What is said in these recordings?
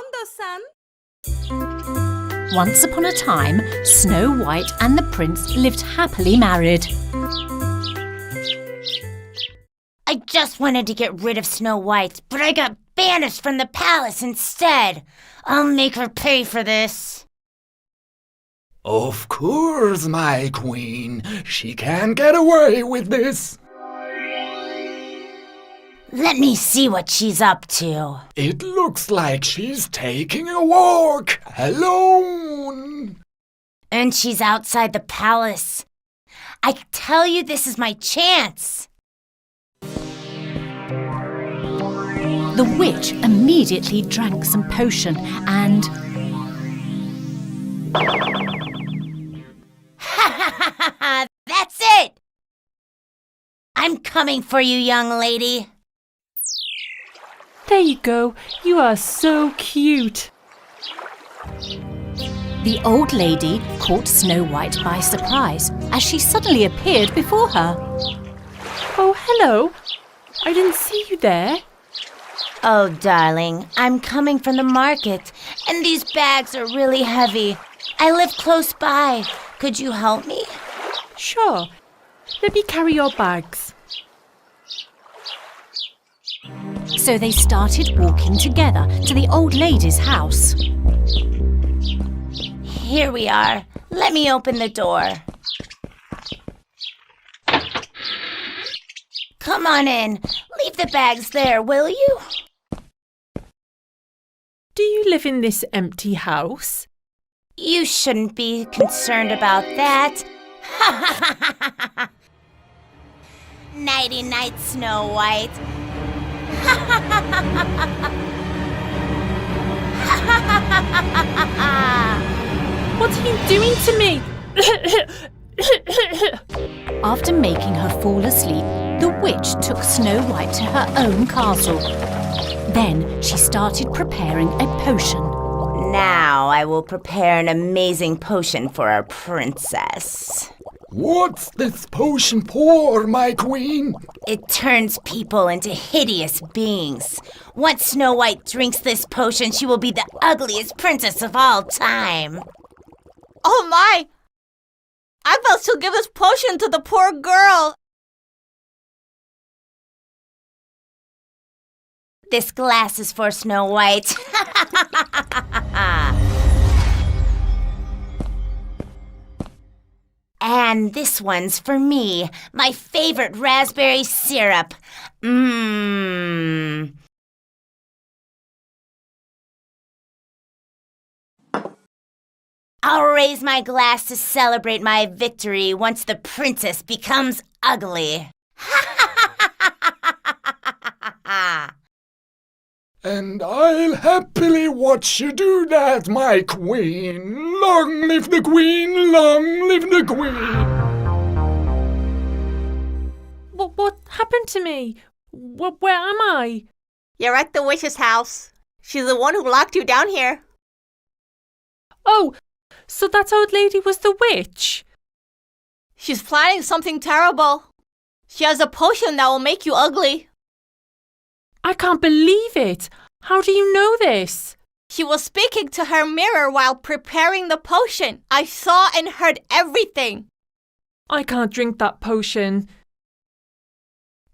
KONDOSAN. Once upon a time, Snow White and the prince lived happily married. I just wanted to get rid of Snow White, but I got banished from the palace instead. I'll make her pay for this. Of course, my queen. She can't get away with this. Let me see what she's up to. It looks like she's taking a walk alone. And she's outside the palace. I tell you, this is my chance. The witch immediately drank some potion and... That's it! I'm coming for you, young lady. There you go. You are so cute. The old lady caught Snow White by surprise as she suddenly appeared before her. Oh, hello. I didn't see you there. Oh, darling, I'm coming from the market, and these bags are really heavy. I live close by. Could you help me? Sure. Let me carry your bags. So they started walking together to the old lady's house. Here we are. Let me open the door. Come on in. Leave the bags there, will you? Do you live in this empty house? You shouldn't be concerned about that. Nighty-night, Snow White. What are you doing to me? After making her fall asleep, the witch took Snow White to her own castle. Then she started preparing a potion. Now I will prepare an amazing potion for our princess. What's this potion for, my queen? It turns people into hideous beings. Once Snow White drinks this potion, she will be the ugliest princess of all time. Oh my! I thought she'll give this potion to the poor girl. This glass is for Snow White. And this one's for me, my favorite raspberry syrup. Mmm. I'll raise my glass to celebrate my victory once the princess becomes ugly. And I'll happily watch you do that, my queen. Long live the queen, long live the queen. What happened to me? Where am I? You're at the witch's house. She's the one who locked you down here. Oh, so that old lady was the witch? She's planning something terrible. She has a potion that will make you ugly. I can't believe it. How do you know this? She was speaking to her mirror while preparing the potion. I saw and heard everything. I can't drink that potion.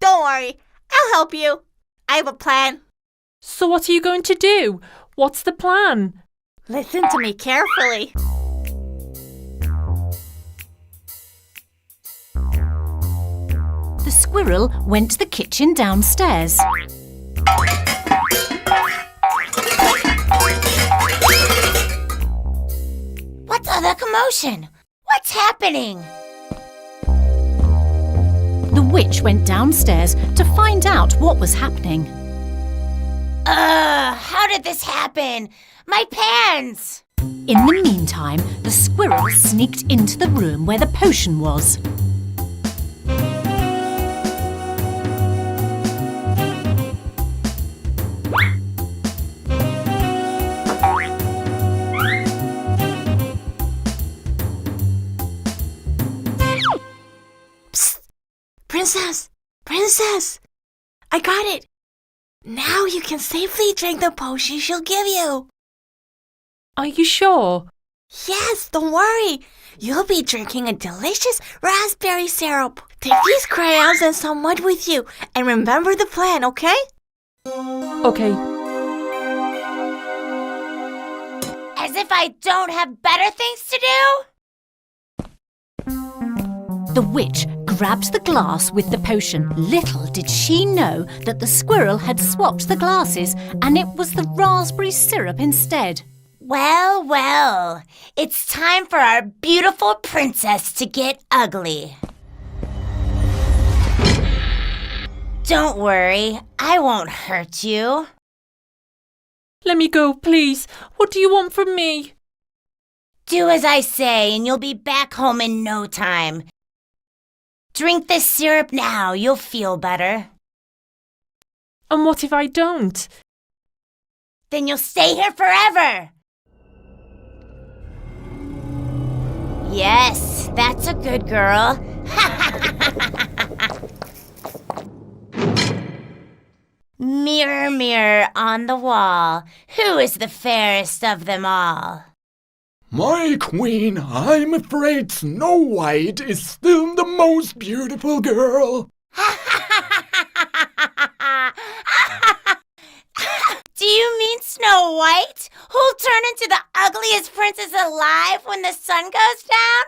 Don't worry, I'll help you. I have a plan. So what are you going to do? What's the plan? Listen to me carefully. The squirrel went to the kitchen downstairs. What's all the commotion? What's happening? The witch went downstairs to find out what was happening. How did this happen? My pans! In the meantime, the squirrel sneaked into the room where the potion was. Princess! I got it! Now you can safely drink the potion she'll give you. Are you sure? Yes, don't worry. You'll be drinking a delicious raspberry syrup. Take these crayons and some mud with you. And remember the plan, okay? Okay. As if I don't have better things to do? The witch grabbed the glass with the potion. Little did she know that the squirrel had swapped the glasses and it was the raspberry syrup instead. Well, well, it's time for our beautiful princess to get ugly. Don't worry, I won't hurt you. Let me go, please. What do you want from me? Do as I say and you'll be back home in no time. Drink this syrup now, you'll feel better. And what if I don't? Then you'll stay here forever. Yes, that's a good girl. Mirror, mirror on the wall, who is the fairest of them all? My queen, I'm afraid Snow White is still the most beautiful girl. Do you mean Snow White, who'll turn into the ugliest princess alive when the sun goes down?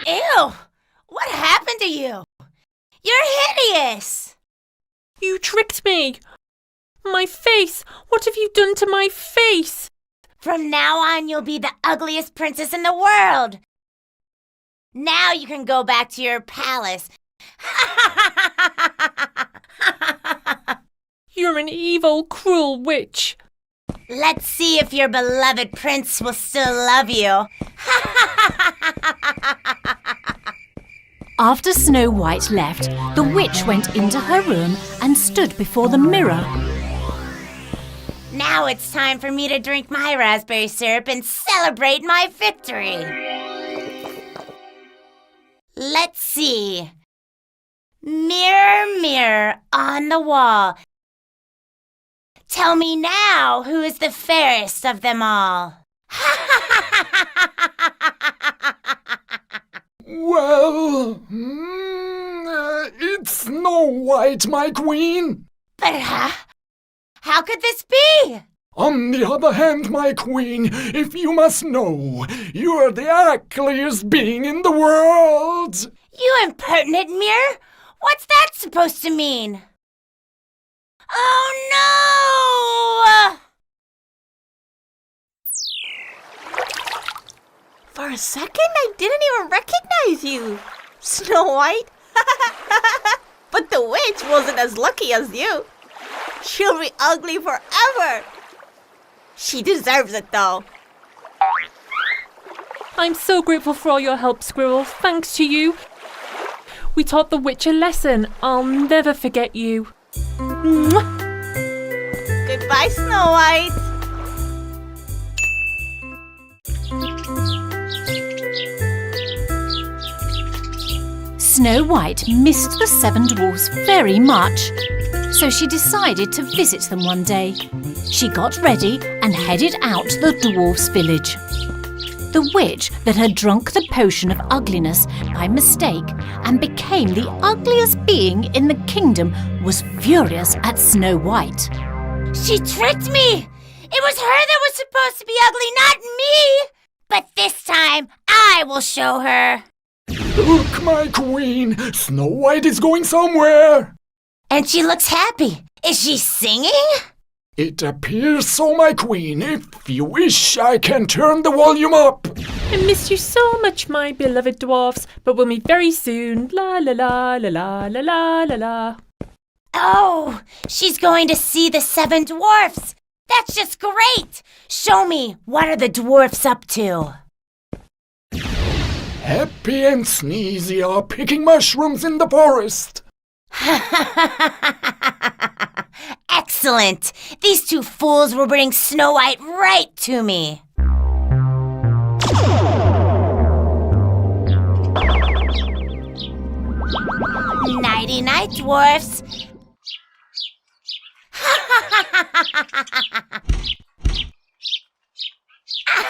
Ew! What happened to you? You're hideous! You tricked me. My face. What have you done to my face? From now on, you'll be the ugliest princess in the world. Now you can go back to your palace. You're an evil, cruel witch. Let's see if your beloved prince will still love you. After Snow White left, the witch went into her room and stood before the mirror. Now it's time for me to drink my raspberry syrup and celebrate my victory. Let's see. Mirror, mirror on the wall, tell me now who is the fairest of them all. Well, it's Snow White, my queen. But how could this be? On the other hand, my queen, if you must know, you're the ugliest being in the world. You impertinent mirror! What's that supposed to mean? Oh no! For a second, I didn't even recognize you. Snow White. But the witch wasn't as lucky as you. She'll be ugly forever. She deserves it, though. I'm so grateful for all your help, Squirrel. Thanks to you. We taught the witch a lesson. I'll never forget you. Mwah! Goodbye, Snow White. Snow White missed the 7 dwarfs very much, so she decided to visit them one day. She got ready and headed out to the dwarfs' village. The witch that had drunk the potion of ugliness by mistake and became the ugliest being in the kingdom was furious at Snow White. She tricked me! It was her that was supposed to be ugly, not me! But this time, I will show her. Look, my queen, Snow White is going somewhere. And she looks happy. Is she singing? It appears so, my queen. If you wish, I can turn the volume up. I missed you so much, my beloved dwarfs, but we'll meet very soon. La la la la la la la la la. Oh, she's going to see the 7 dwarfs. That's just great. Show me, what are the dwarfs up to? Happy and Sneezy are picking mushrooms in the forest. Excellent. These 2 fools will bring Snow White right to me. Nighty night, dwarfs.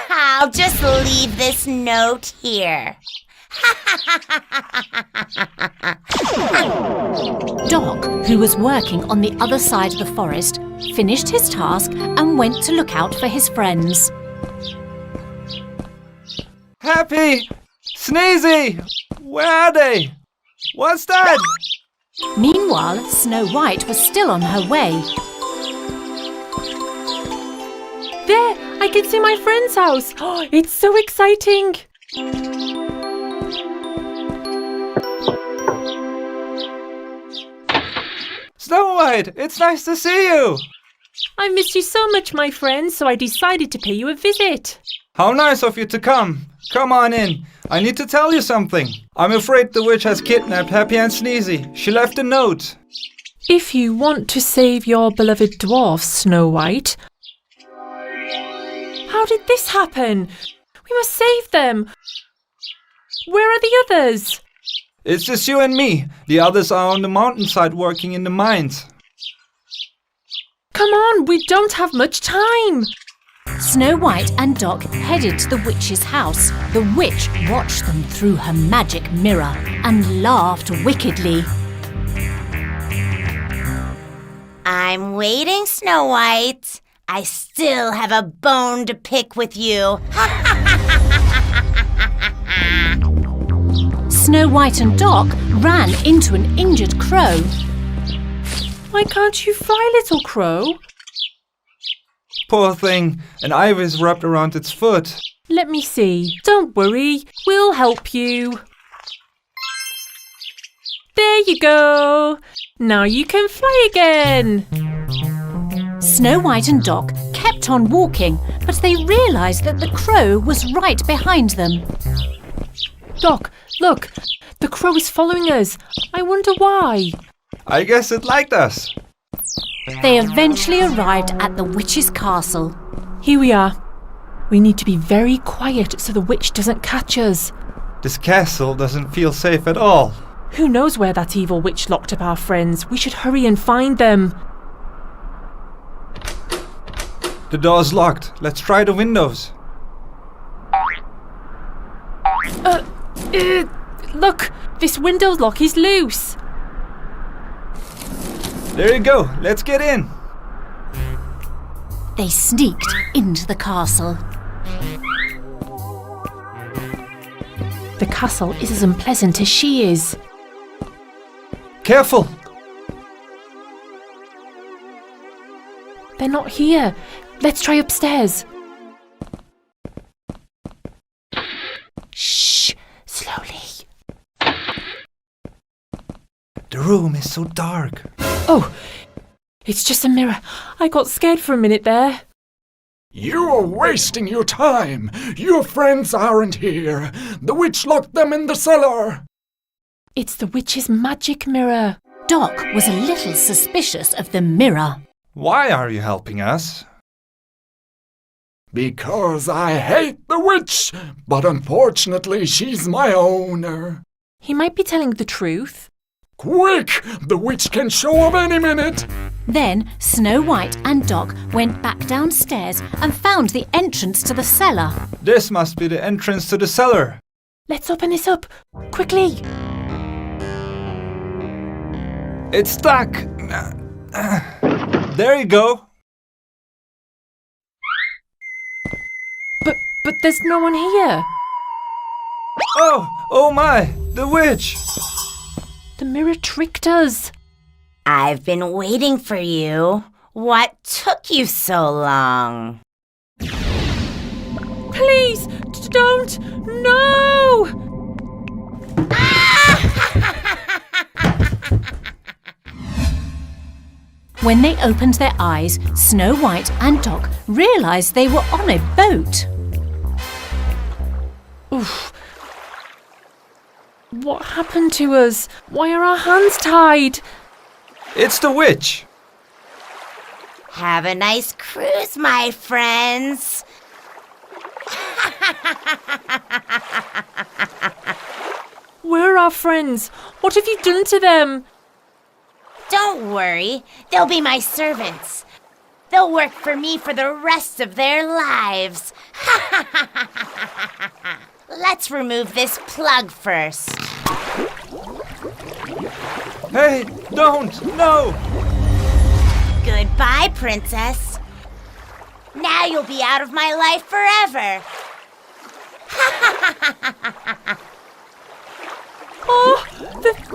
I'll just leave this note here. Doc, who was working on the other side of the forest, finished his task and went to look out for his friends. Happy! Sneezy! Where are they? What's that? Meanwhile, Snow White was still on her way. There, I can see my friend's house. Oh, it's so exciting. Snow White, it's nice to see you! I missed you so much, my friend, so I decided to pay you a visit. How nice of you to come. Come on in. I need to tell you something. I'm afraid the witch has kidnapped Happy and Sneezy. She left a note. If you want to save your beloved dwarf, Snow White... How did this happen? We must save them. Where are the others? It's just you and me. The others are on the mountainside working in the mines. Come on, we don't have much time. Snow White and Doc headed to the witch's house. The witch watched them through her magic mirror and laughed wickedly. I'm waiting, Snow White. I still have a bone to pick with you. Snow White and Doc ran into an injured crow. Why can't you fly, little crow? Poor thing, an iris wrapped around its foot. Let me see. Don't worry, we'll help you. There you go. Now you can fly again. Snow White and Doc kept on walking, but they realised that the crow was right behind them. Doc, look, the crow is following us. I wonder why. I guess it liked us. They eventually arrived at the witch's castle. Here we are. We need to be very quiet so the witch doesn't catch us. This castle doesn't feel safe at all. Who knows where that evil witch locked up our friends? We should hurry and find them. The door's locked. Let's try the windows. Look, this window lock is loose. There you go. Let's get in. They sneaked into the castle. The castle is as unpleasant as she is. Careful. They're not here. Let's try upstairs. Shh, slowly. The room is so dark. Oh, it's just a mirror. I got scared for a minute there. You're wasting your time. Your friends aren't here. The witch locked them in the cellar. It's the witch's magic mirror. Doc was a little suspicious of the mirror. Why are you helping us? Because I hate the witch, but unfortunately she's my owner. He might be telling the truth. Quick! The witch can show up any minute. Then Snow White and Doc went back downstairs and found the entrance to the cellar. This must be the entrance to the cellar. Let's open this up. Quickly. It's stuck. There you go. But there's no one here. Oh my, the witch. The mirror tricked us. I've been waiting for you. What took you so long? Please, don't. No! When they opened their eyes, Snow White and Doc realised they were on a boat. Oof. What happened to us? Why are our hands tied? It's the witch. Have a nice cruise, my friends. Where are our friends? What have you done to them? Don't worry, they'll be my servants. They'll work for me for the rest of their lives. Let's remove this plug first. Hey, don't! No! Goodbye, princess. Now you'll be out of my life forever. Oh,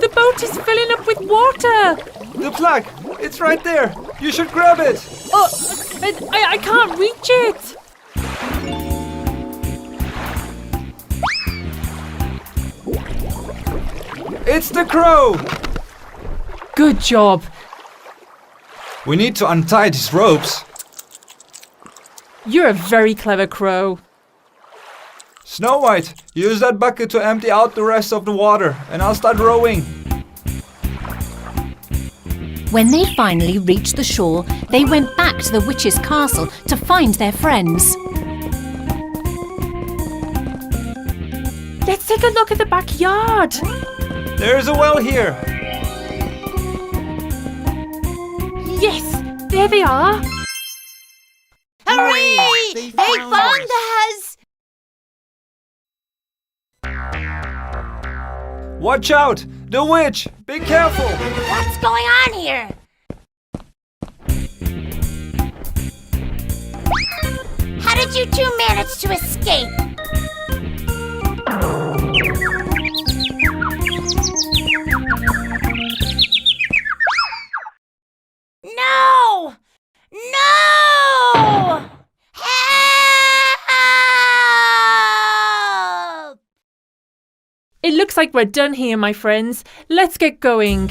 the boat is filling up with water. The plug! It's right there! You should grab it! Oh, I can't reach it. It's the crow! Good job. We need to untie these ropes. You're a very clever crow. Snow White, use that bucket to empty out the rest of the water, and I'll start rowing. When they finally reached the shore, they went back to the witch's castle to find their friends. Let's take a look at the backyard. There's a well here. Yes, there they are. Hooray! They found us! Watch out! The witch! Be careful! What's going on here? How did you two manage to escape? No! No! Help! It looks like we're done here, my friends. Let's get going.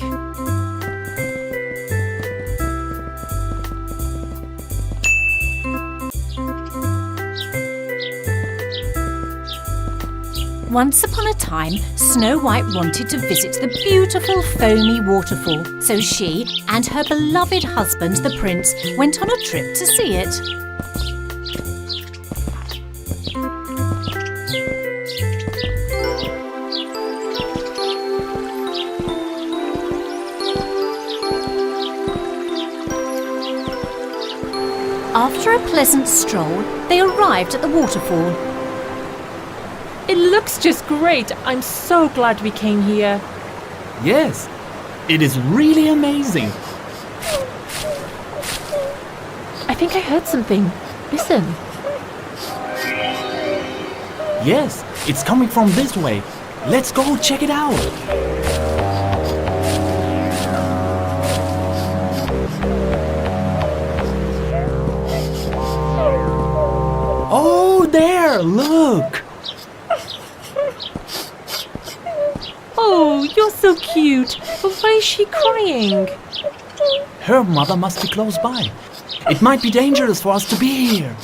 Once upon a time, Snow White wanted to visit the beautiful foamy waterfall, so she and her beloved husband, the prince, went on a trip to see it. After a pleasant stroll, they arrived at the waterfall. It looks just great. I'm so glad we came here. Yes, it is really amazing. I think I heard something. Listen. Yes, it's coming from this way. Let's go check it out. Oh, there, look. Oh, you're so cute. But why is she crying? Her mother must be close by. It might be dangerous for us to be here.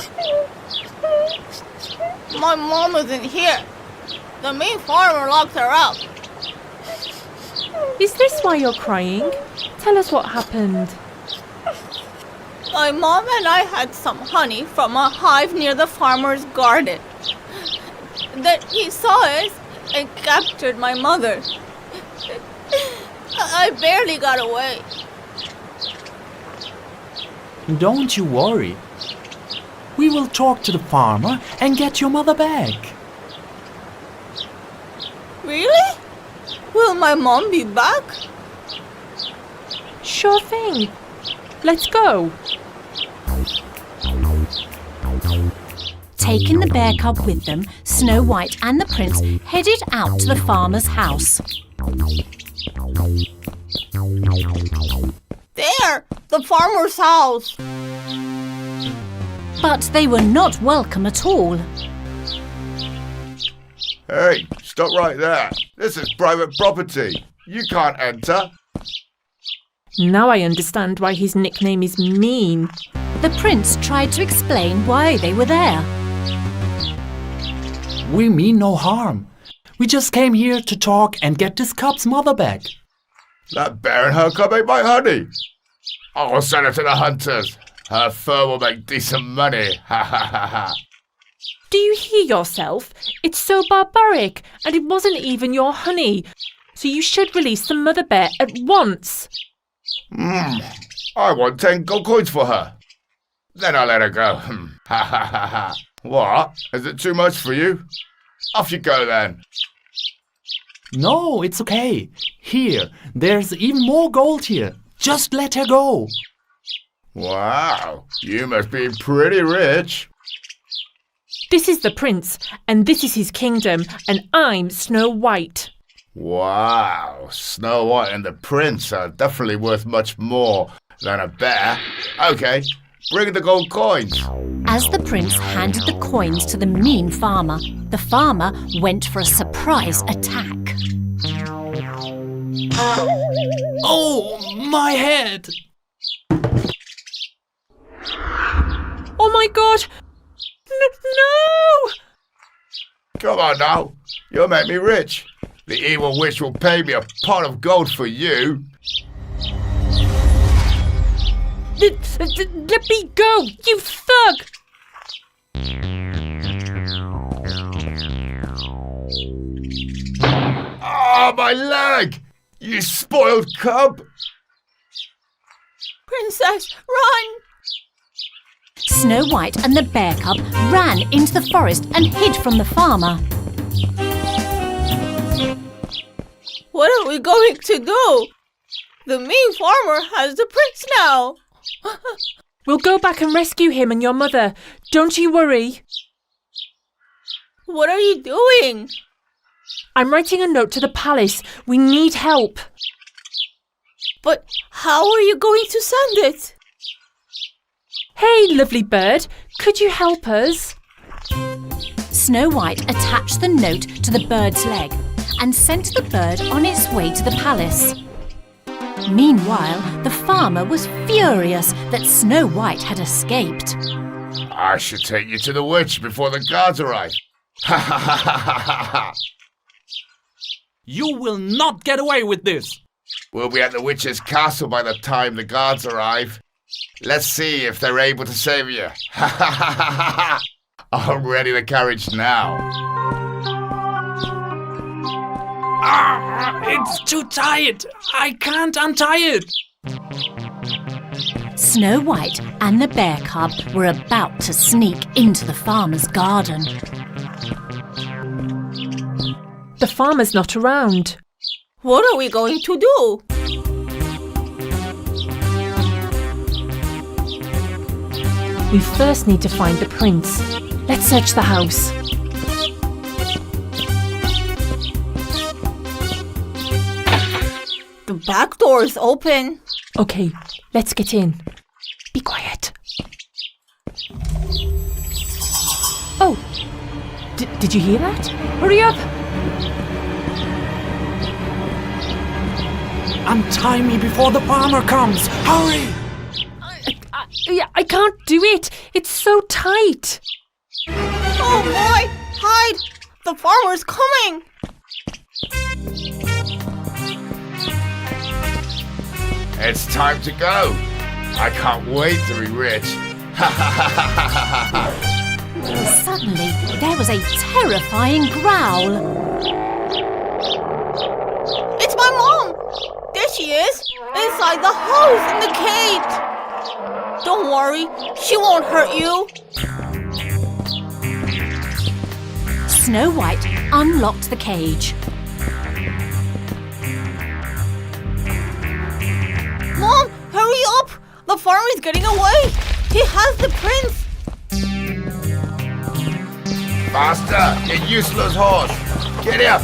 My mom isn't here. The mean farmer locked her up. Is this why you're crying? Tell us what happened. My mom and I had some honey from a hive near the farmer's garden. Then he saw us and captured my mother. I barely got away. Don't you worry. We will talk to the farmer and get your mother back. Really? Will my mom be back? Sure thing. Let's go. Taking the bear cub with them, Snow White and the prince headed out to the farmer's house. There! The farmer's house! But they were not welcome at all. Hey, stop right there. This is private property. You can't enter. Now I understand why his nickname is Mean. The prince tried to explain why they were there. We mean no harm. We just came here to talk and get this cub's mother back. That bear and her cub ate my honey. I'll send her to the hunters. Her fur will make decent money. Ha ha ha ha. Do you hear yourself? It's so barbaric, and it wasn't even your honey. So you should release the mother bear at once. I want 10 gold coins for her. Then I'll let her go. Ha ha ha ha. What? Is it too much for you? Off you go then. No, it's okay. Here, there's even more gold here. Just let her go. Wow, you must be pretty rich. This is the prince, and this is his kingdom, and I'm Snow White. Wow, Snow White and the prince are definitely worth much more than a bear. Okay, bring the gold coins. As the prince handed the coins to the mean farmer, the farmer went for a surprise attack. Oh, my head! Oh my god! No! Come on now, you'll make me rich. The evil witch will pay me a pot of gold for you. Let me go, you thug! Oh, my leg! You spoiled cub! Princess, run! Snow White and the bear cub ran into the forest and hid from the farmer. What are we going to do? The mean farmer has the prince now. We'll go back and rescue him and your mother. Don't you worry. What are you doing? I'm writing a note to the palace. We need help. But how are you going to send it? Hey, lovely bird, could you help us? Snow White attached the note to the bird's leg and sent the bird on its way to the palace. Meanwhile, the farmer was furious that Snow White had escaped. I should take you to the witch before the guards arrive. Ha ha ha ha ha ha! You will not get away with this. We'll be at the witch's castle by the time the guards arrive. Let's see if they're able to save you. Ha ha ha ha ha! I'm ready the carriage now. It's too tight. I can't untie it. Snow White and the bear cub were about to sneak into the farmer's garden. The farmer's not around. What are we going to do? We first need to find the prince. Let's search the house. The back door is open. Okay, let's get in. Be quiet. Oh, did you hear that? Hurry up! Untie me before the farmer comes. Hurry! I can't do it. It's so tight. Oh boy! Hide! The farmer's coming! It's time to go. I can't wait to be rich. Ha ha ha ha ha ha! Suddenly, there was a terrifying growl. It's my mom! There she is! Inside the house in the cage! Don't worry, she won't hurt you. Snow White unlocked the cage. Mom, hurry up! The farmer's getting away! He has the prince! Faster, you useless horse! Get up!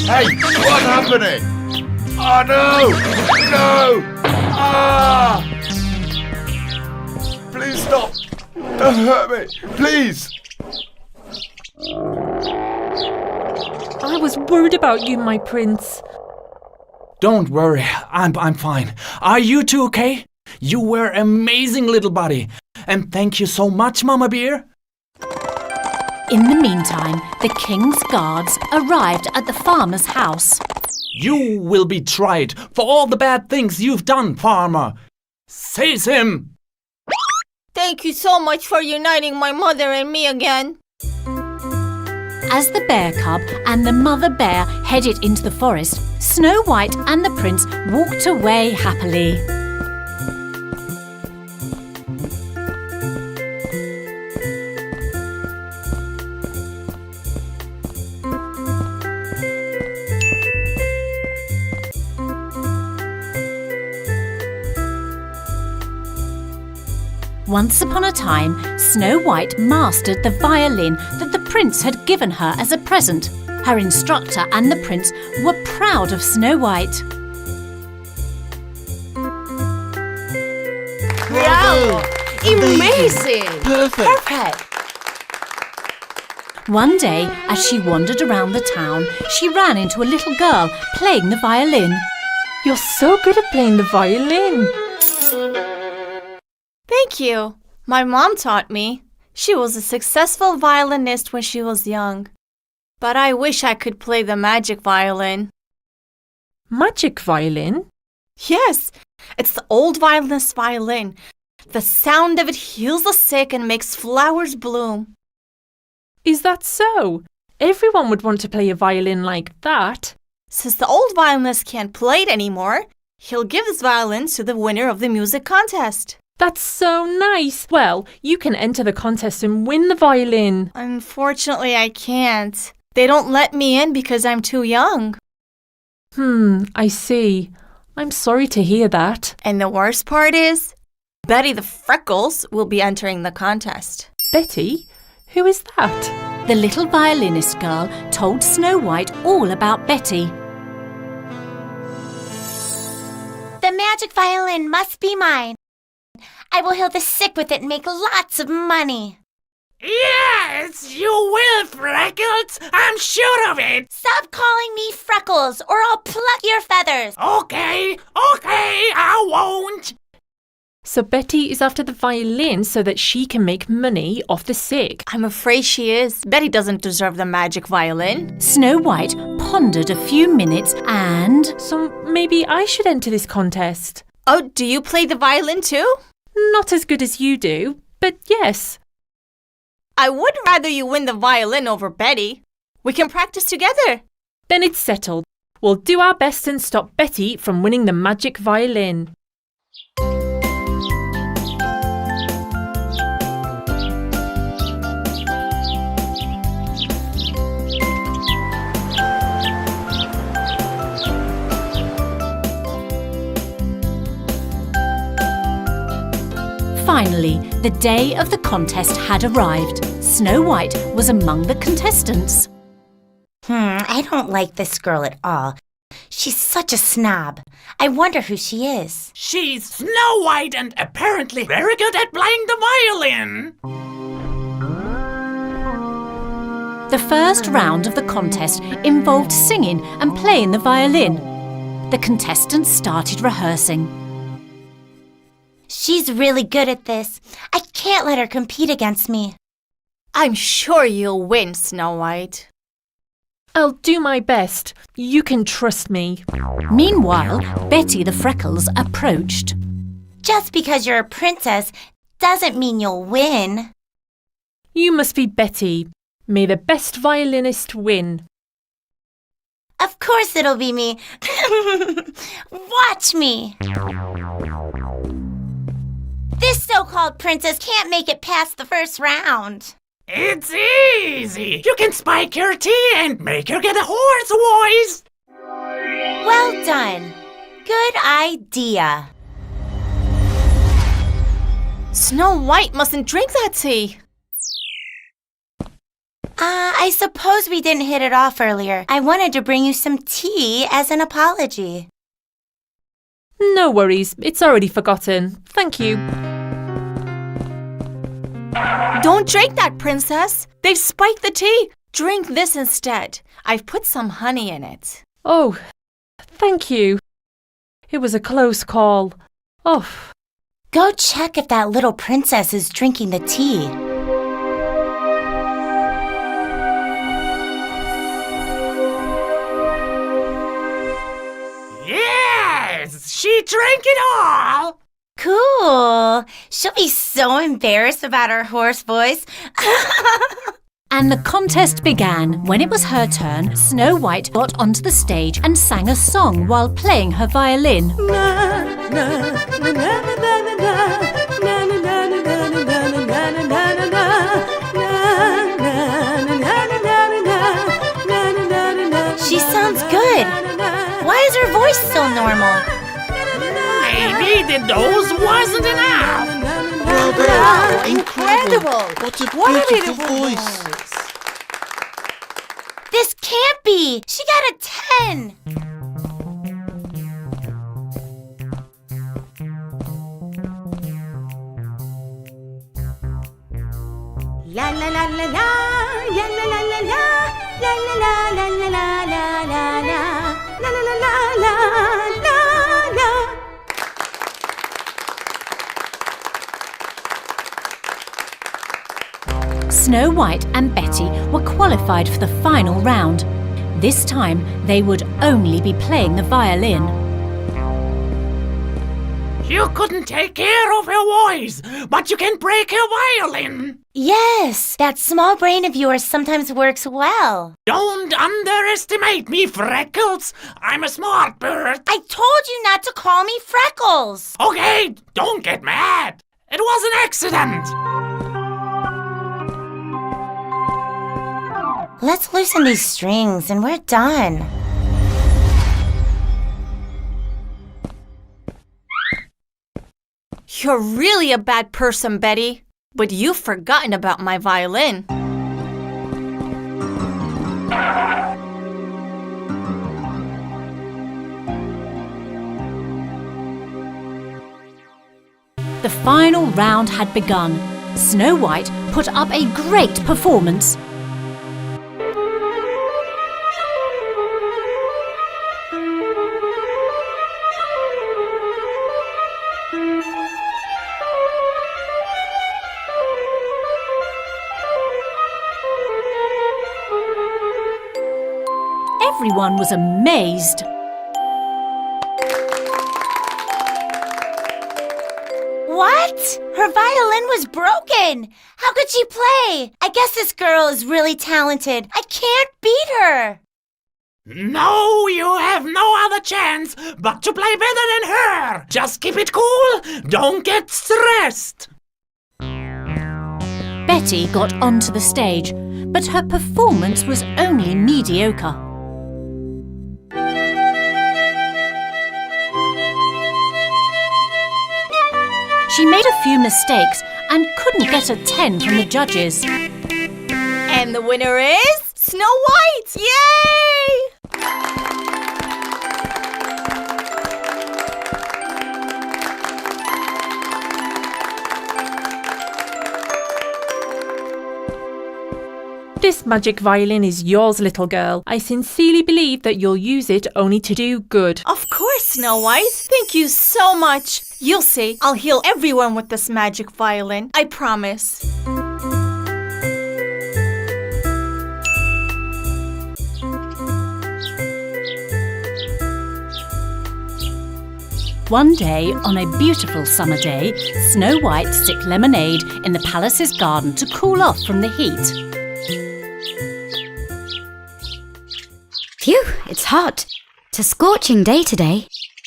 Hey, what's happening? Oh no! No! Ah! Please stop! Don't hurt me! Please! I was worried about you, my prince. Don't worry, I'm fine. Are you two okay? You were amazing, little buddy. And thank you so much, Mama Bear. In the meantime, the king's guards arrived at the farmer's house. You will be tried for all the bad things you've done, farmer. Seize him! Thank you so much for uniting my mother and me again. As the bear cub and the mother bear headed into the forest, Snow White and the prince walked away happily. Once upon a time, Snow White mastered the violin that the prince had given her as a present. Her instructor and the prince were proud of Snow White. Bravo! Amazing! Perfect. One day, as she wandered around the town, she ran into a little girl playing the violin. You're so good at playing the violin. Thank you. My mom taught me. She was a successful violinist when she was young. But I wish I could play the magic violin. Magic violin? Yes, it's the old violinist's violin. The sound of it heals the sick and makes flowers bloom. Is that so? Everyone would want to play a violin like that. Since the old violinist can't play it anymore, he'll give his violin to the winner of the music contest. That's so nice. Well, you can enter the contest and win the violin. Unfortunately, I can't. They don't let me in because I'm too young. I see. I'm sorry to hear that. And the worst part is, Betty the Freckles will be entering the contest. Betty? Who is that? The little violinist girl told Snow White all about Betty. The magic violin must be mine. I will heal the sick with it and make lots of money. Yes, you will, Freckles. I'm sure of it. Stop calling me Freckles or I'll pluck your feathers. Okay, I won't. So Betty is after the violin so that she can make money off the sick. I'm afraid she is. Betty doesn't deserve the magic violin. Snow White pondered a few minutes and... So maybe I should enter this contest. Oh, do you play the violin too? Not as good as you do, but yes. I would rather you win the violin over Betty. We can practice together. Then it's settled. We'll do our best and stop Betty from winning the magic violin. Finally, the day of the contest had arrived. Snow White was among the contestants. I don't like this girl at all. She's such a snob. I wonder who she is. She's Snow White and apparently very good at playing the violin. The first round of the contest involved singing and playing the violin. The contestants started rehearsing. She's really good at this. I can't let her compete against me. I'm sure you'll win, Snow White. I'll do my best. You can trust me. Meanwhile, Betty the Freckles approached. Just because you're a princess doesn't mean you'll win. You must be Betty. May the best violinist win. Of course it'll be me. Watch me. This so-called princess can't make it past the first round. It's easy. You can spike your tea and make her get a hoarse voice. Well done. Good idea. Snow White mustn't drink that tea. I suppose we didn't hit it off earlier. I wanted to bring you some tea as an apology. No worries. It's already forgotten. Thank you. Don't drink that, princess. They've spiked the tea. Drink this instead. I've put some honey in it. Oh, thank you. It was a close call. Oh. Go check if that little princess is drinking the tea. Yes, she drank it all. Cool. She'll be so embarrassed about her hoarse voice. And the contest began. When it was her turn, Snow White got onto the stage and sang a song while playing her violin. She sounds good. Why is her voice so normal? Maybe the dose wasn't enough. Well done. Incredible. What a beautiful voice. This can't be. She got a 10. La la la la la, la la la la la, la la la la la la la la, la la la la la la la. Snow White and Betty were qualified for the final round. This time, they would only be playing the violin. You couldn't take care of your voice, but you can break your violin. Yes, that small brain of yours sometimes works well. Don't underestimate me, Freckles. I'm a smart bird. I told you not to call me Freckles. Okay, don't get mad. It was an accident. Let's loosen these strings and we're done. You're really a bad person, Betty. But you've forgotten about my violin. The final round had begun. Snow White put up a great performance. Everyone was amazed. What? Her violin was broken. How could she play? I guess this girl is really talented. I can't beat her. No, you have no other chance but to play better than her. Just keep it cool. Don't get stressed. Betty got onto the stage, but her performance was only mediocre. She made a few mistakes and couldn't get a 10 from the judges. And the winner is Snow White! Yay! This magic violin is yours, little girl. I sincerely believe that you'll use it only to do good. Of course, Snow White. Thank you so much. You'll see, I'll heal everyone with this magic violin. I promise. One day, on a beautiful summer day, Snow White sipped lemonade in the palace's garden to cool off from the heat. Phew, it's hot. It's a scorching day today.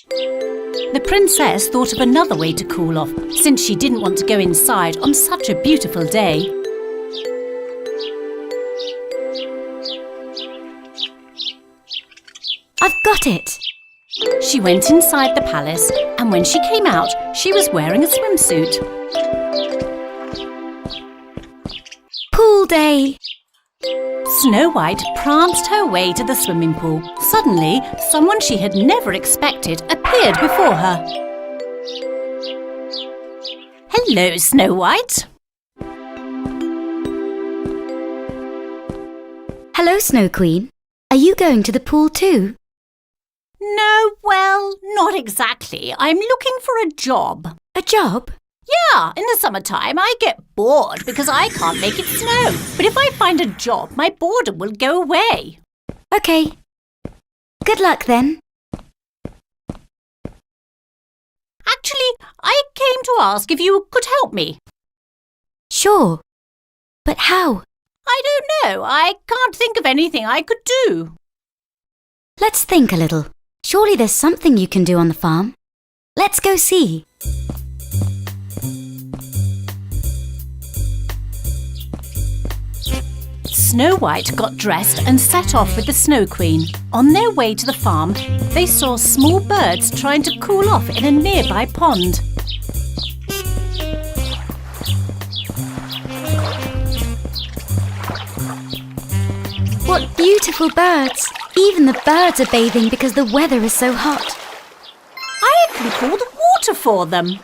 The princess thought of another way to cool off, since she didn't want to go inside on such a beautiful day. I've got it. She went inside the palace, and when she came out, she was wearing a swimsuit. Pool day. Snow White pranced her way to the swimming pool. Suddenly, someone she had never expected appeared before her. Hello, Snow White. Hello, Snow Queen. Are you going to the pool too? No, well, not exactly. I'm looking for a job. A job? Yeah, in the summertime I get bored because I can't make it snow. But if I find a job, my boredom will go away. Okay. Good luck then. Actually, I came to ask if you could help me. Sure. But how? I don't know. I can't think of anything I could do. Let's think a little. Surely there's something you can do on the farm. Let's go see. Snow White got dressed and set off with the Snow Queen. On their way to the farm, they saw small birds trying to cool off in a nearby pond. What beautiful birds! Even the birds are bathing because the weather is so hot. I can cool the water for them.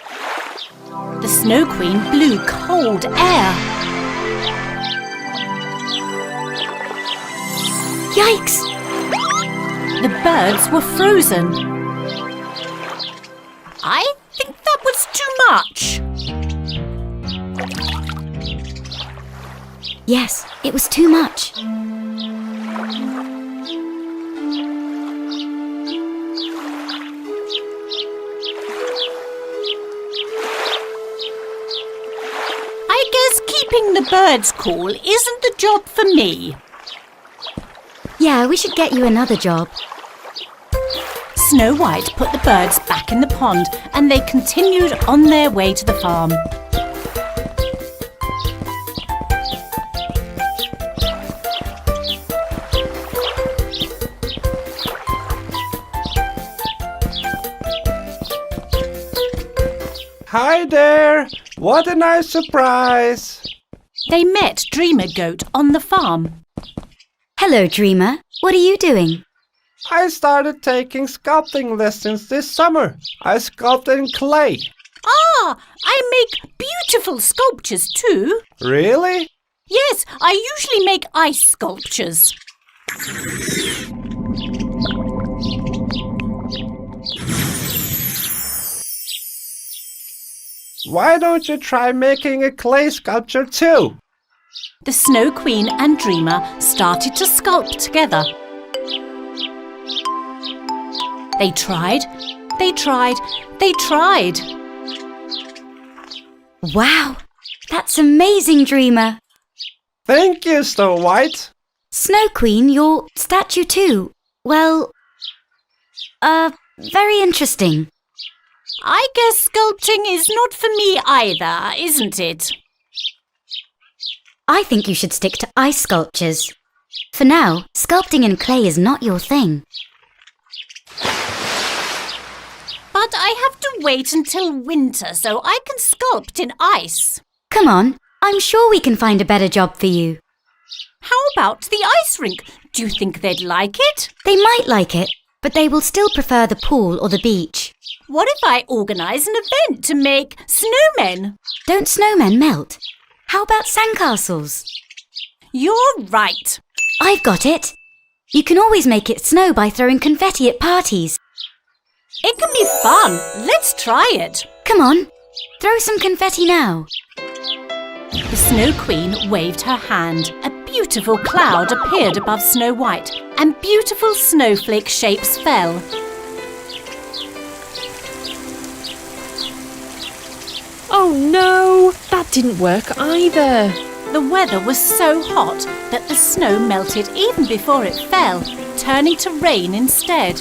The Snow Queen blew cold air. Yikes! The birds were frozen. I think that was too much. Yes, it was too much. I guess keeping the birds cool isn't the job for me. Yeah, we should get you another job. Snow White put the birds back in the pond and they continued on their way to the farm. Hi there! What a nice surprise! They met Dreamer Goat on the farm. Hello, Dreamer. What are you doing? I started taking sculpting lessons this summer. I sculpt in clay. Ah, I make beautiful sculptures too. Really? Yes, I usually make ice sculptures. Why don't you try making a clay sculpture too? The Snow Queen and Dreamer started to sculpt together. They tried, they tried, they tried. Wow, that's amazing, Dreamer. Thank you, Snow White. Snow Queen, your statue too. Well, very interesting. I guess sculpting is not for me either, isn't it? I think you should stick to ice sculptures. For now, sculpting in clay is not your thing. But I have to wait until winter so I can sculpt in ice. Come on, I'm sure we can find a better job for you. How about the ice rink? Do you think they'd like it? They might like it, but they will still prefer the pool or the beach. What if I organise an event to make snowmen? Don't snowmen melt? How about sandcastles? You're right. I've got it. You can always make it snow by throwing confetti at parties. It can be fun. Let's try it. Come on, throw some confetti now. The Snow Queen waved her hand. A beautiful cloud appeared above Snow White, and beautiful snowflake shapes fell. Oh no, that didn't work either. The weather was so hot that the snow melted even before it fell, turning to rain instead.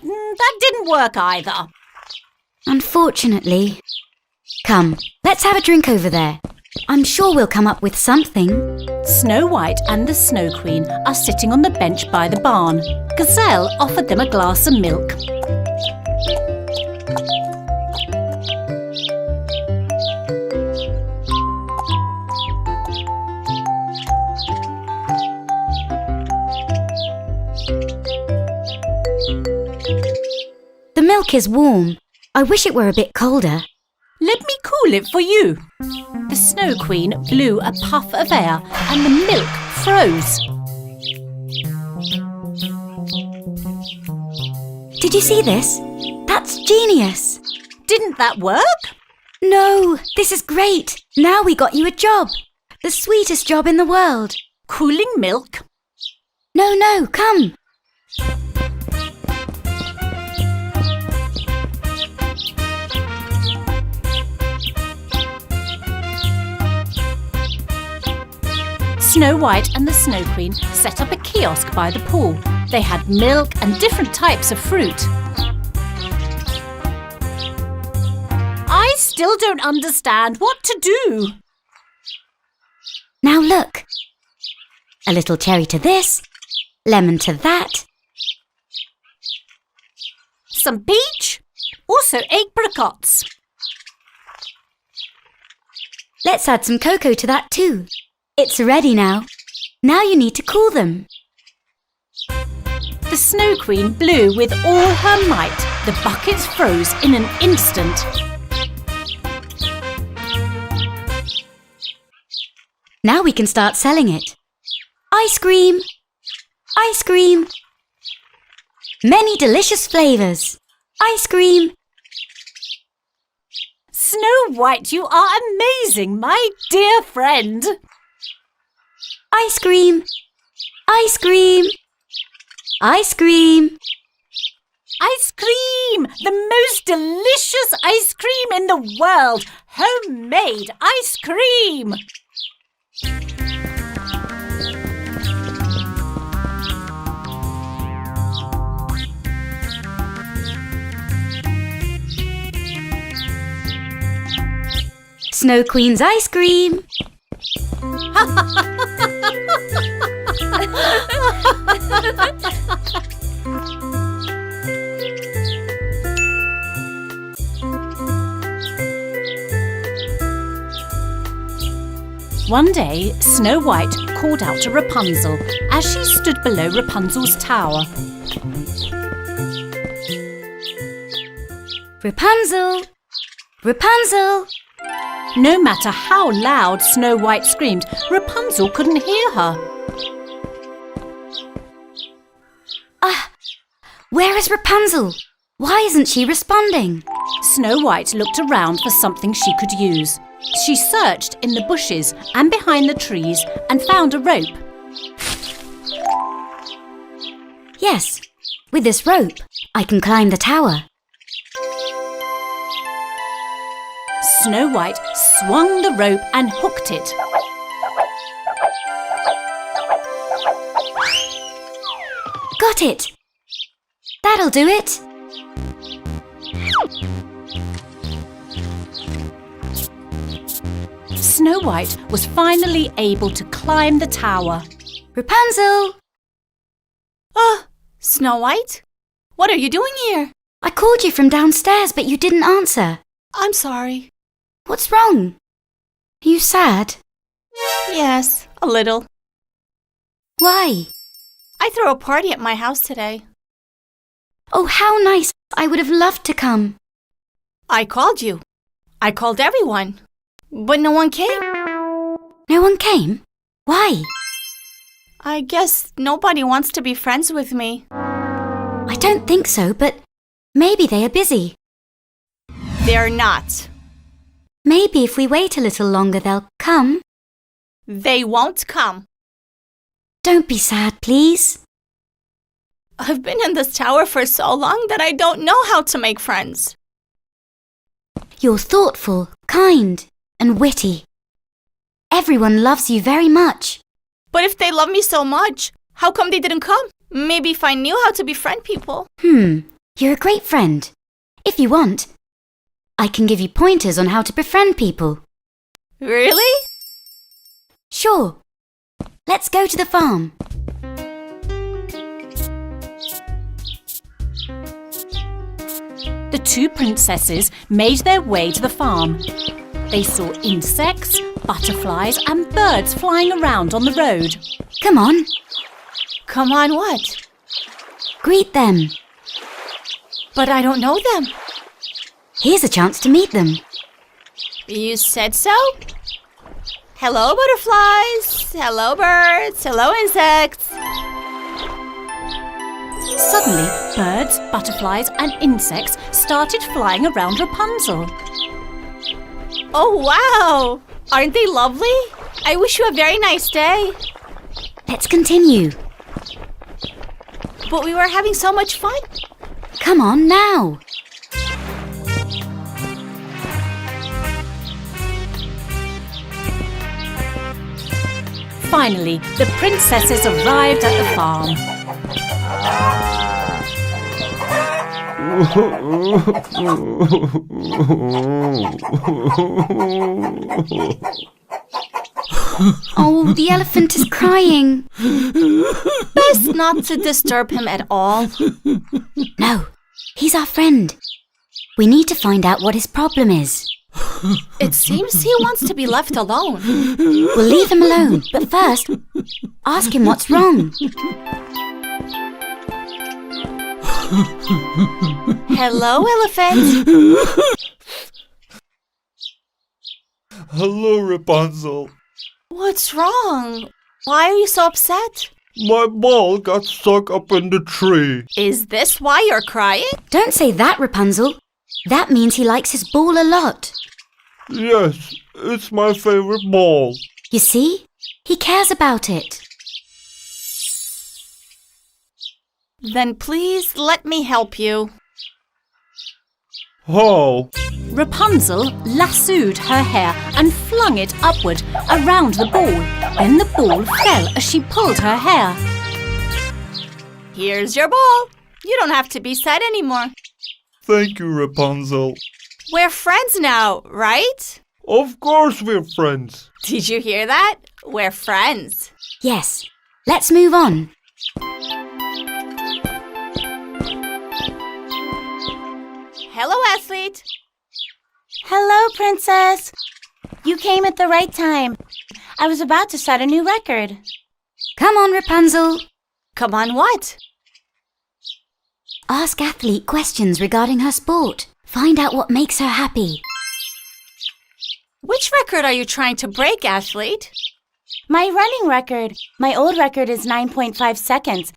That didn't work either. Unfortunately. Come, let's have a drink over there. I'm sure we'll come up with something. Snow White and the Snow Queen are sitting on the bench by the barn. Gazelle offered them a glass of milk. The milk is warm. I wish it were a bit colder. Let me cool it for you. The Snow Queen blew a puff of air and the milk froze. Did you see this? That's genius. Didn't that work? No, this is great. Now we got you a job. The sweetest job in the world. Cooling milk? No, come. Snow White and the Snow Queen set up a kiosk by the pool. They had milk and different types of fruit. I still don't understand what to do. Now look. A little cherry to this, lemon to that. Some peach, also apricots. Let's add some cocoa to that too. It's ready now. Now you need to cool them. The Snow Queen blew with all her might. The buckets froze in an instant. Now we can start selling it. Ice cream! Ice cream! Many delicious flavours. Ice cream! Snow White, you are amazing, my dear friend. Ice cream! Ice cream! Ice cream! Ice cream! The most delicious ice cream in the world! Homemade ice cream! Snow Queen's ice cream! One day, Snow White called out to Rapunzel as she stood below Rapunzel's tower. Rapunzel! Rapunzel! No matter how loud Snow White screamed, Rapunzel couldn't hear her. Where is Rapunzel? Why isn't she responding? Snow White looked around for something she could use. She searched in the bushes and behind the trees and found a rope. Yes, with this rope, I can climb the tower. Snow White swung the rope and hooked it. Got it! That'll do it! Snow White was finally able to climb the tower. Rapunzel! Snow White? What are you doing here? I called you from downstairs, but you didn't answer. I'm sorry. What's wrong? Are you sad? Yes, a little. Why? I threw a party at my house today. Oh, how nice! I would have loved to come. I called you. I called everyone. But no one came. No one came? Why? I guess nobody wants to be friends with me. I don't think so, but maybe they are busy. They're not. Maybe if we wait a little longer, they'll come. They won't come. Don't be sad, please. I've been in this tower for so long that I don't know how to make friends. You're thoughtful, kind, and witty. Everyone loves you very much. But if they love me so much, how come they didn't come? Maybe if I knew how to befriend people. You're a great friend. If you want, I can give you pointers on how to befriend people. Really? Sure. Let's go to the farm. The two princesses made their way to the farm. They saw insects, butterflies and birds flying around on the road. Come on. Come on what? Greet them. But I don't know them. Here's a chance to meet them. You said so? Hello, butterflies. Hello, birds. Hello, insects. Suddenly, birds, butterflies and insects started flying around Rapunzel. Oh, wow! Aren't they lovely? I wish you a very nice day. Let's continue. But we were having so much fun. Come on now. Finally, the princesses arrived at the farm. Oh, the elephant is crying. Best not to disturb him at all. No, he's our friend. We need to find out what his problem is. It seems he wants to be left alone. We'll leave him alone, but first, ask him what's wrong. Hello, elephant. Hello, Rapunzel. What's wrong? Why are you so upset? My ball got stuck up in the tree. Is this why you're crying? Don't say that, Rapunzel. That means he likes his ball a lot. Yes, it's my favorite ball. You see? He cares about it. Then please let me help you. How? Rapunzel lassoed her hair and flung it upward around the ball. Then the ball fell as she pulled her hair. Here's your ball. You don't have to be sad anymore. Thank you, Rapunzel. We're friends now, right? Of course we're friends. Did you hear that? We're friends. Yes. Let's move on. Hello, athlete. Hello, Princess. You came at the right time. I was about to set a new record. Come on, Rapunzel. Come on, what? Ask Athlete questions regarding her sport. Find out what makes her happy. Which record are you trying to break, athlete? My running record. My old record is 9.5 seconds.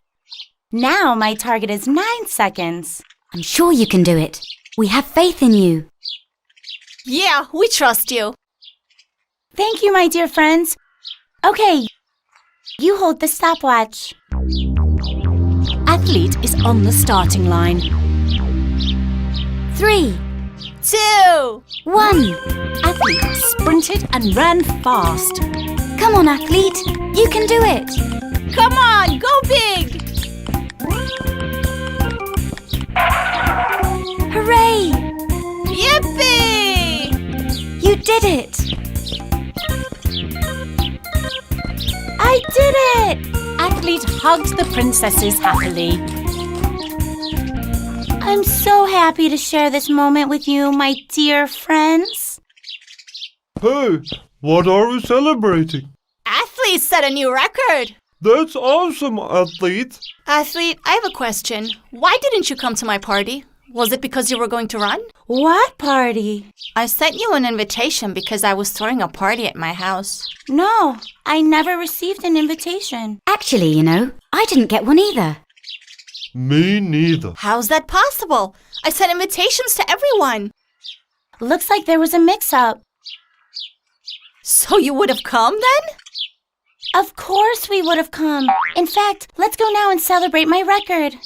Now my target is 9 seconds. I'm sure you can do it. We have faith in you. Yeah, we trust you. Thank you, my dear friends. Okay, you hold the stopwatch. Athlete is on the starting line. 3, 2, 1. Athlete sprinted and ran fast. Come on, Athlete. You can do it. come on, go big. Hooray! Yippee! You did it. I did it! Athlete hugged the princesses happily. I'm so happy to share this moment with you, my dear friends. Hey, what are we celebrating? Athlete set a new record. That's awesome, Athlete. Athlete, I have a question. Why didn't you come to my party? Was it because you were going to run? What party? I sent you an invitation because I was throwing a party at my house. No, I never received an invitation. Actually, you know, I didn't get one either. Me neither. How's that possible? I sent invitations to everyone. Looks like there was a mix-up. So you would have come then? Of course we would have come. In fact, let's go now and celebrate my record.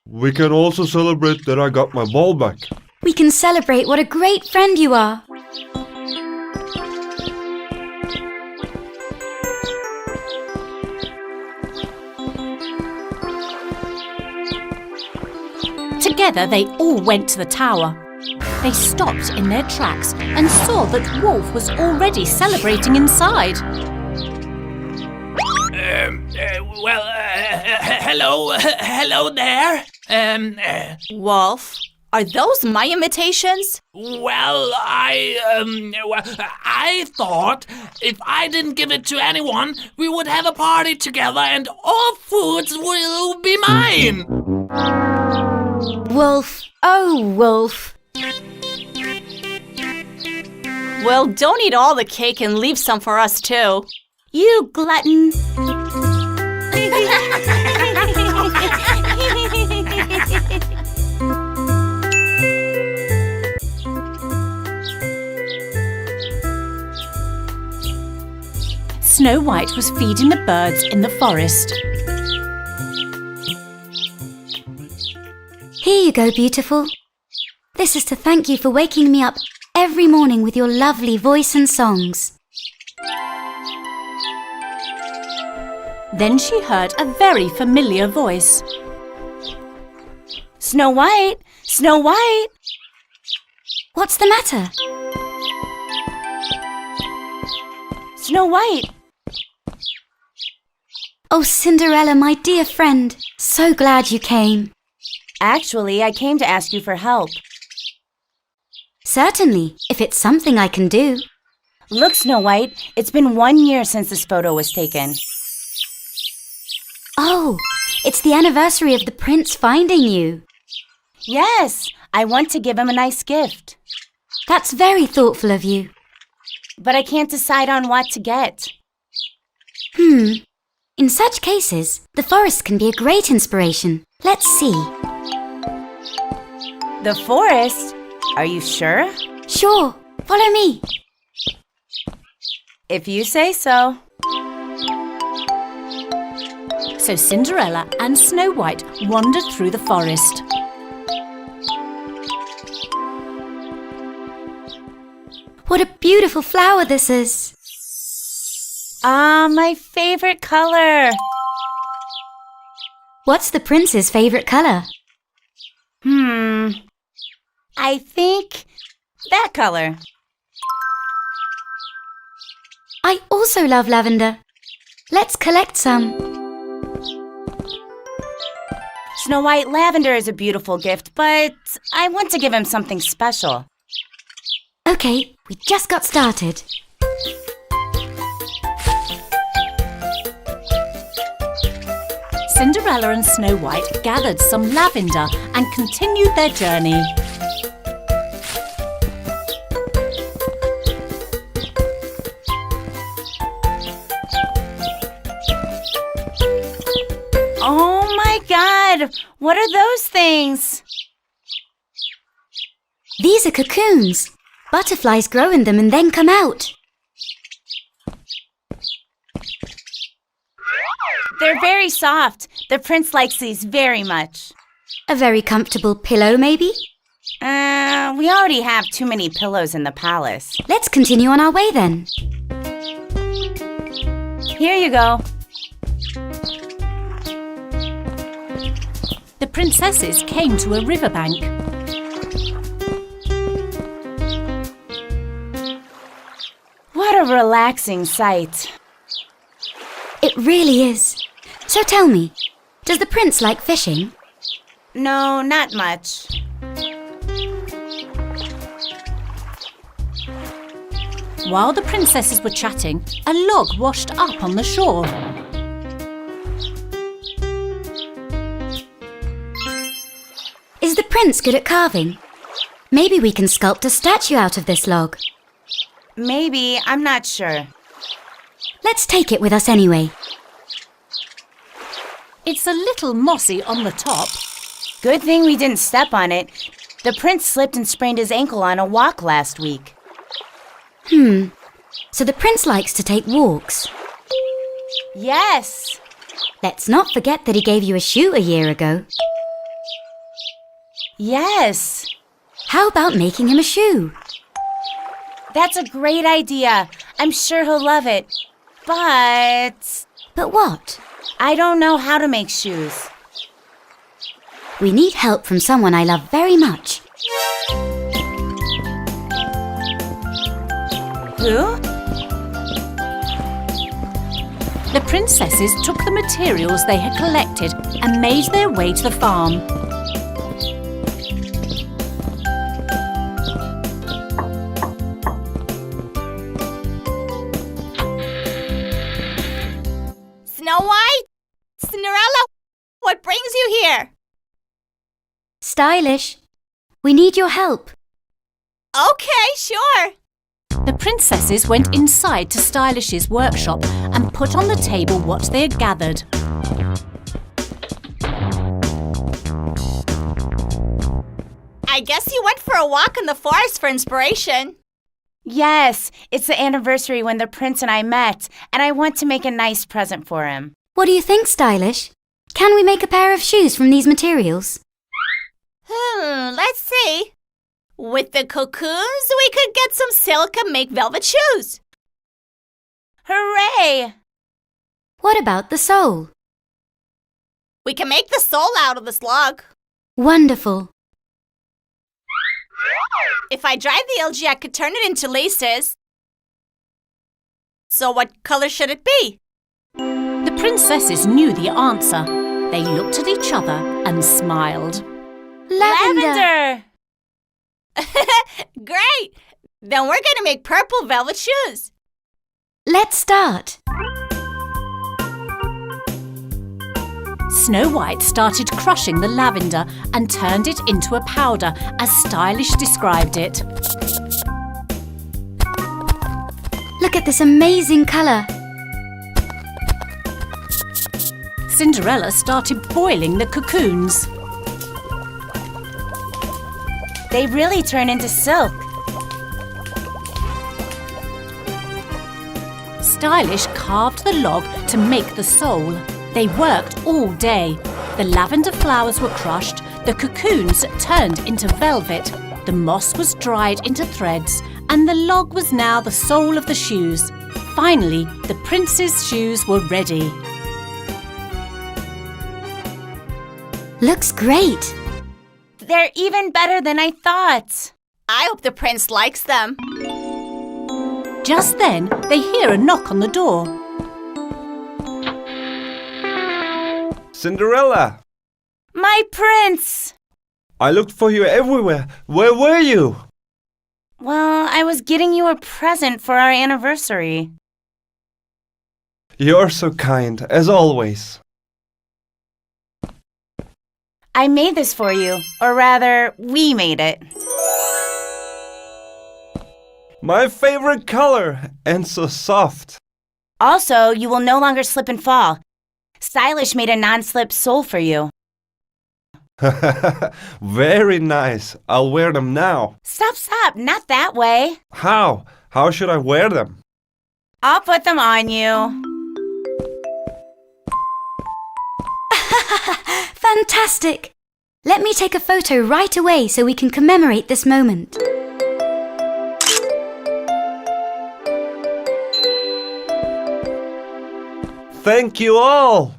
We can also celebrate that I got my ball back. We can celebrate what a great friend you are. Together they all went to the tower. They stopped in their tracks and saw that Wolf was already celebrating inside. Hello there. Wolf, are those my invitations? I thought if I didn't give it to anyone, we would have a party together and all foods will be mine. Wolf, oh Wolf. Well, don't eat all the cake and leave some for us too. You glutton. Snow White was feeding the birds in the forest. Here you go, beautiful. This is to thank you for waking me up every morning with your lovely voice and songs. Then she heard a very familiar voice. Snow White! Snow White! What's the matter? Snow White! Oh, Cinderella, my dear friend. So glad you came. Actually, I came to ask you for help. Certainly, if it's something I can do. Look, Snow White, it's been 1 year since this photo was taken. Oh, it's the anniversary of the prince finding you. Yes, I want to give him a nice gift. That's very thoughtful of you. But I can't decide on what to get. In such cases, the forest can be a great inspiration. Let's see. The forest? Are you sure? Sure, follow me. If you say so. So Cinderella and Snow White wandered through the forest. What a beautiful flower this is. Ah, my favorite color. What's the prince's favorite color? I think that color. I also love lavender. Let's collect some. Snow White, lavender is a beautiful gift, but I want to give him something special. Okay, we just got started. Cinderella and Snow White gathered some lavender and continued their journey. Oh my God! What are those things? These are cocoons. Butterflies grow in them and then come out. They're very soft. The prince likes these very much. A very comfortable pillow, maybe? We already have too many pillows in the palace. Let's continue on our way then. Here you go. The princesses came to a riverbank. What a relaxing sight. It really is. So tell me, does the prince like fishing? No, not much. While the princesses were chatting, a log washed up on the shore. Is the prince good at carving? Maybe we can sculpt a statue out of this log. Maybe, I'm not sure. Let's take it with us anyway. It's a little mossy on the top. Good thing we didn't step on it. The prince slipped and sprained his ankle on a walk last week. So the prince likes to take walks. Yes. Let's not forget that he gave you a shoe a year ago. Yes. How about making him a shoe? That's a great idea. I'm sure he'll love it. But But what? I don't know how to make shoes. We need help from someone I love very much. Who? The princesses took the materials they had collected and made their way to the farm. Snow White? Cinderella? What brings you here? Stylish, we need your help. Okay, sure. The princesses went inside to Stylish's workshop and put on the table what they had gathered. I guess you went for a walk in the forest for inspiration. Yes, it's the anniversary when the prince and I met, and I want to make a nice present for him. What do you think, Stylish? Can we make a pair of shoes from these materials? Let's see. With the cocoons, we could get some silk and make velvet shoes. Hooray! What about the soul? We can make the soul out of the slug. Wonderful. If I dried the algae, I could turn it into laces. So what color should it be? The princesses knew the answer. They looked at each other and smiled. Lavender! Great! Then we're going to make purple velvet shoes. Let's start. Snow White started crushing the lavender and turned it into a powder, as Stylish described it. Look at this amazing colour. Cinderella started boiling the cocoons. They really turn into silk. Stylish carved the log to make the soul. They worked all day. The lavender flowers were crushed, the cocoons turned into velvet, the moss was dried into threads, and the log was now the sole of the shoes. Finally, the prince's shoes were ready. Looks great. They're even better than I thought. I hope the prince likes them. Just then, they hear a knock on the door. Cinderella! My prince! I looked for you everywhere. Where were you? Well, I was getting you a present for our anniversary. You're so kind, as always. I made this for you, or rather, we made it. My favorite color, and so soft. Also, you will no longer slip and fall. Stylish made a non-slip sole for you. Very nice. I'll wear them now. Stop, not that way. How? How should I wear them? I'll put them on you. Fantastic! Let me take a photo right away so we can commemorate this moment. Thank you all!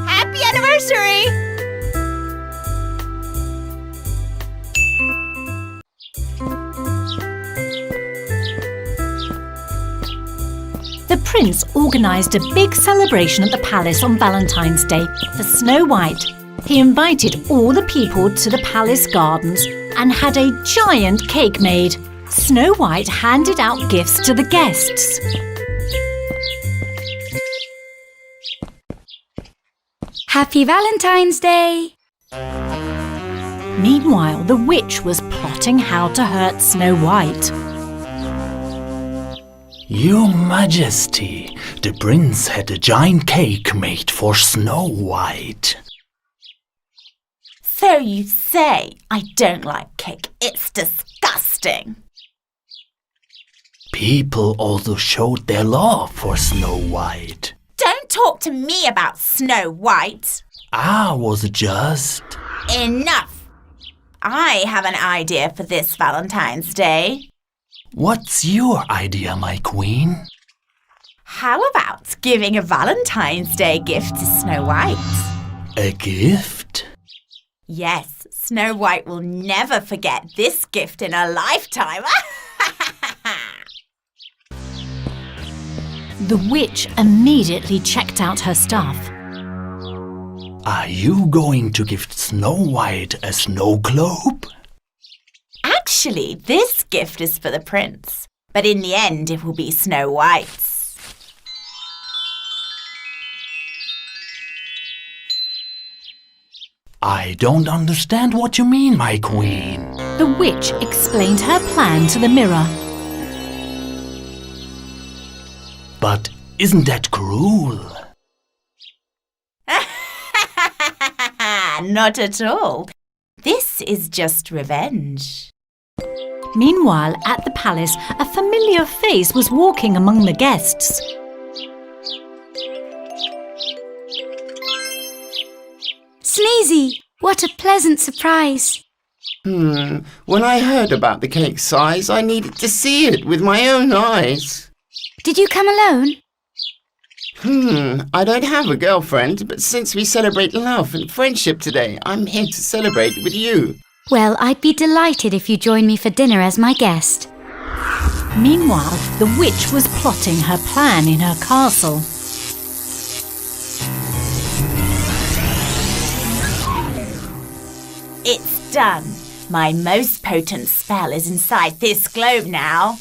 Happy anniversary! The prince organised a big celebration at the palace on Valentine's Day for Snow White. He invited all the people to the palace gardens and had a giant cake made. Snow White handed out gifts to the guests. Happy Valentine's Day! Meanwhile, the witch was plotting how to hurt Snow White. Your Majesty, the prince had a giant cake made for Snow White. So you say. I don't like cake. It's disgusting. People also showed their love for Snow White. Don't talk to me about Snow White. I was just... Enough. I have an idea for this Valentine's Day. What's your idea, my queen? How about giving a Valentine's Day gift to Snow White? A gift? Yes, Snow White will never forget this gift in her lifetime. The witch immediately checked out her stuff. Are you going to give Snow White a snow globe? Actually, this gift is for the prince, but in the end it will be Snow White's. I don't understand what you mean, my queen. The witch explained her plan to the mirror. But isn't that cruel? Not at all. This is just revenge. Meanwhile, at the palace, a familiar face was walking among the guests. Sneezy, what a pleasant surprise. When I heard about the cake size, I needed to see it with my own eyes. Did you come alone? I don't have a girlfriend, but since we celebrate love and friendship today, I'm here to celebrate with you. Well, I'd be delighted if you join me for dinner as my guest. Meanwhile, the witch was plotting her plan in her castle. It's done. My most potent spell is inside this globe now.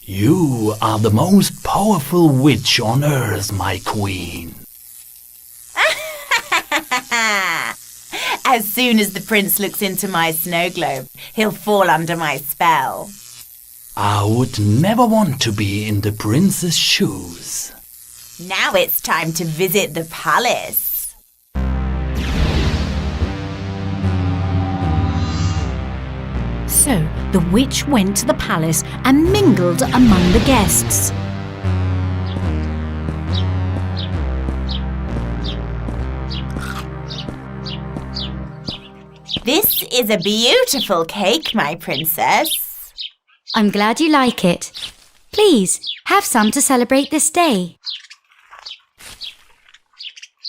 You are the most powerful witch on earth, my queen. As soon as the prince looks into my snow globe, he'll fall under my spell. I would never want to be in the prince's shoes. Now it's time to visit the palace. So the witch went to the palace and mingled among the guests. This is a beautiful cake, my princess. I'm glad you like it. Please, have some to celebrate this day.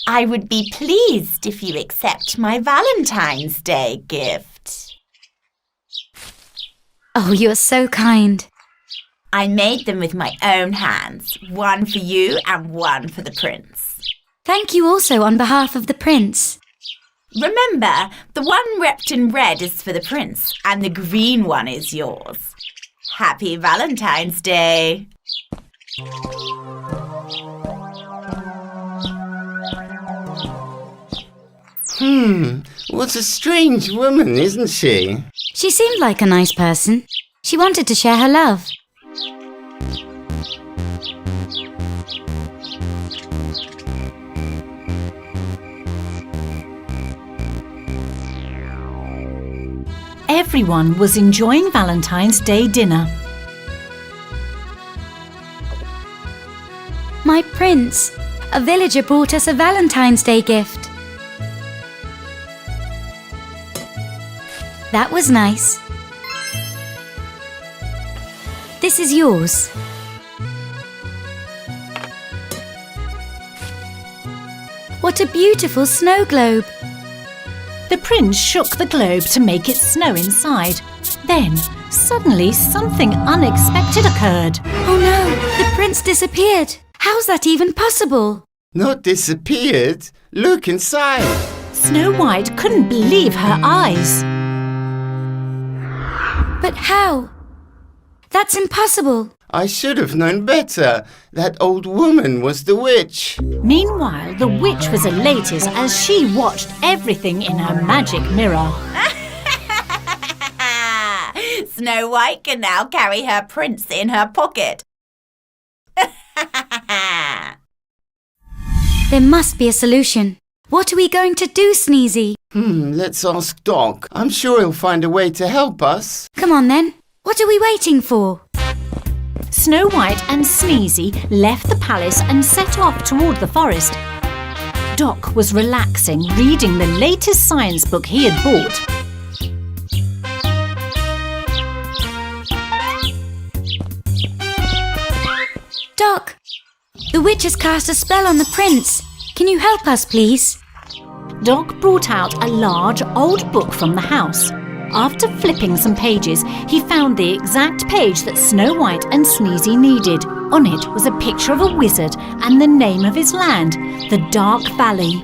I would be pleased if you accept my Valentine's Day gift. Oh, you're so kind. I made them with my own hands, one for you and one for the prince. Thank you also on behalf of the prince. Remember, the one wrapped in red is for the prince and the green one is yours. Happy Valentine's Day! What a strange woman, isn't she? She seemed like a nice person. She wanted to share her love. Everyone was enjoying Valentine's Day dinner. My prince, a villager brought us a Valentine's Day gift. That was nice. This is yours. What a beautiful snow globe. The prince shook the globe to make it snow inside. Then, suddenly, something unexpected occurred. Oh no, the prince disappeared. How's that even possible? Not disappeared. Look inside. Snow White couldn't believe her eyes. But how? That's impossible. I should have known better. That old woman was the witch. Meanwhile, the witch was elated as she watched everything in her magic mirror. Snow White can now carry her prince in her pocket. There must be a solution. What are we going to do, Sneezy? Let's ask Doc. I'm sure he'll find a way to help us. Come on then. What are we waiting for? Snow White and Sneezy left the palace and set off toward the forest. Doc was relaxing, reading the latest science book he had bought. Doc, the witch has cast a spell on the prince. Can you help us, please? Doc brought out a large, old book from the house. After flipping some pages, he found the exact page that Snow White and Sneezy needed. On it was a picture of a wizard and the name of his land, the Dark Valley.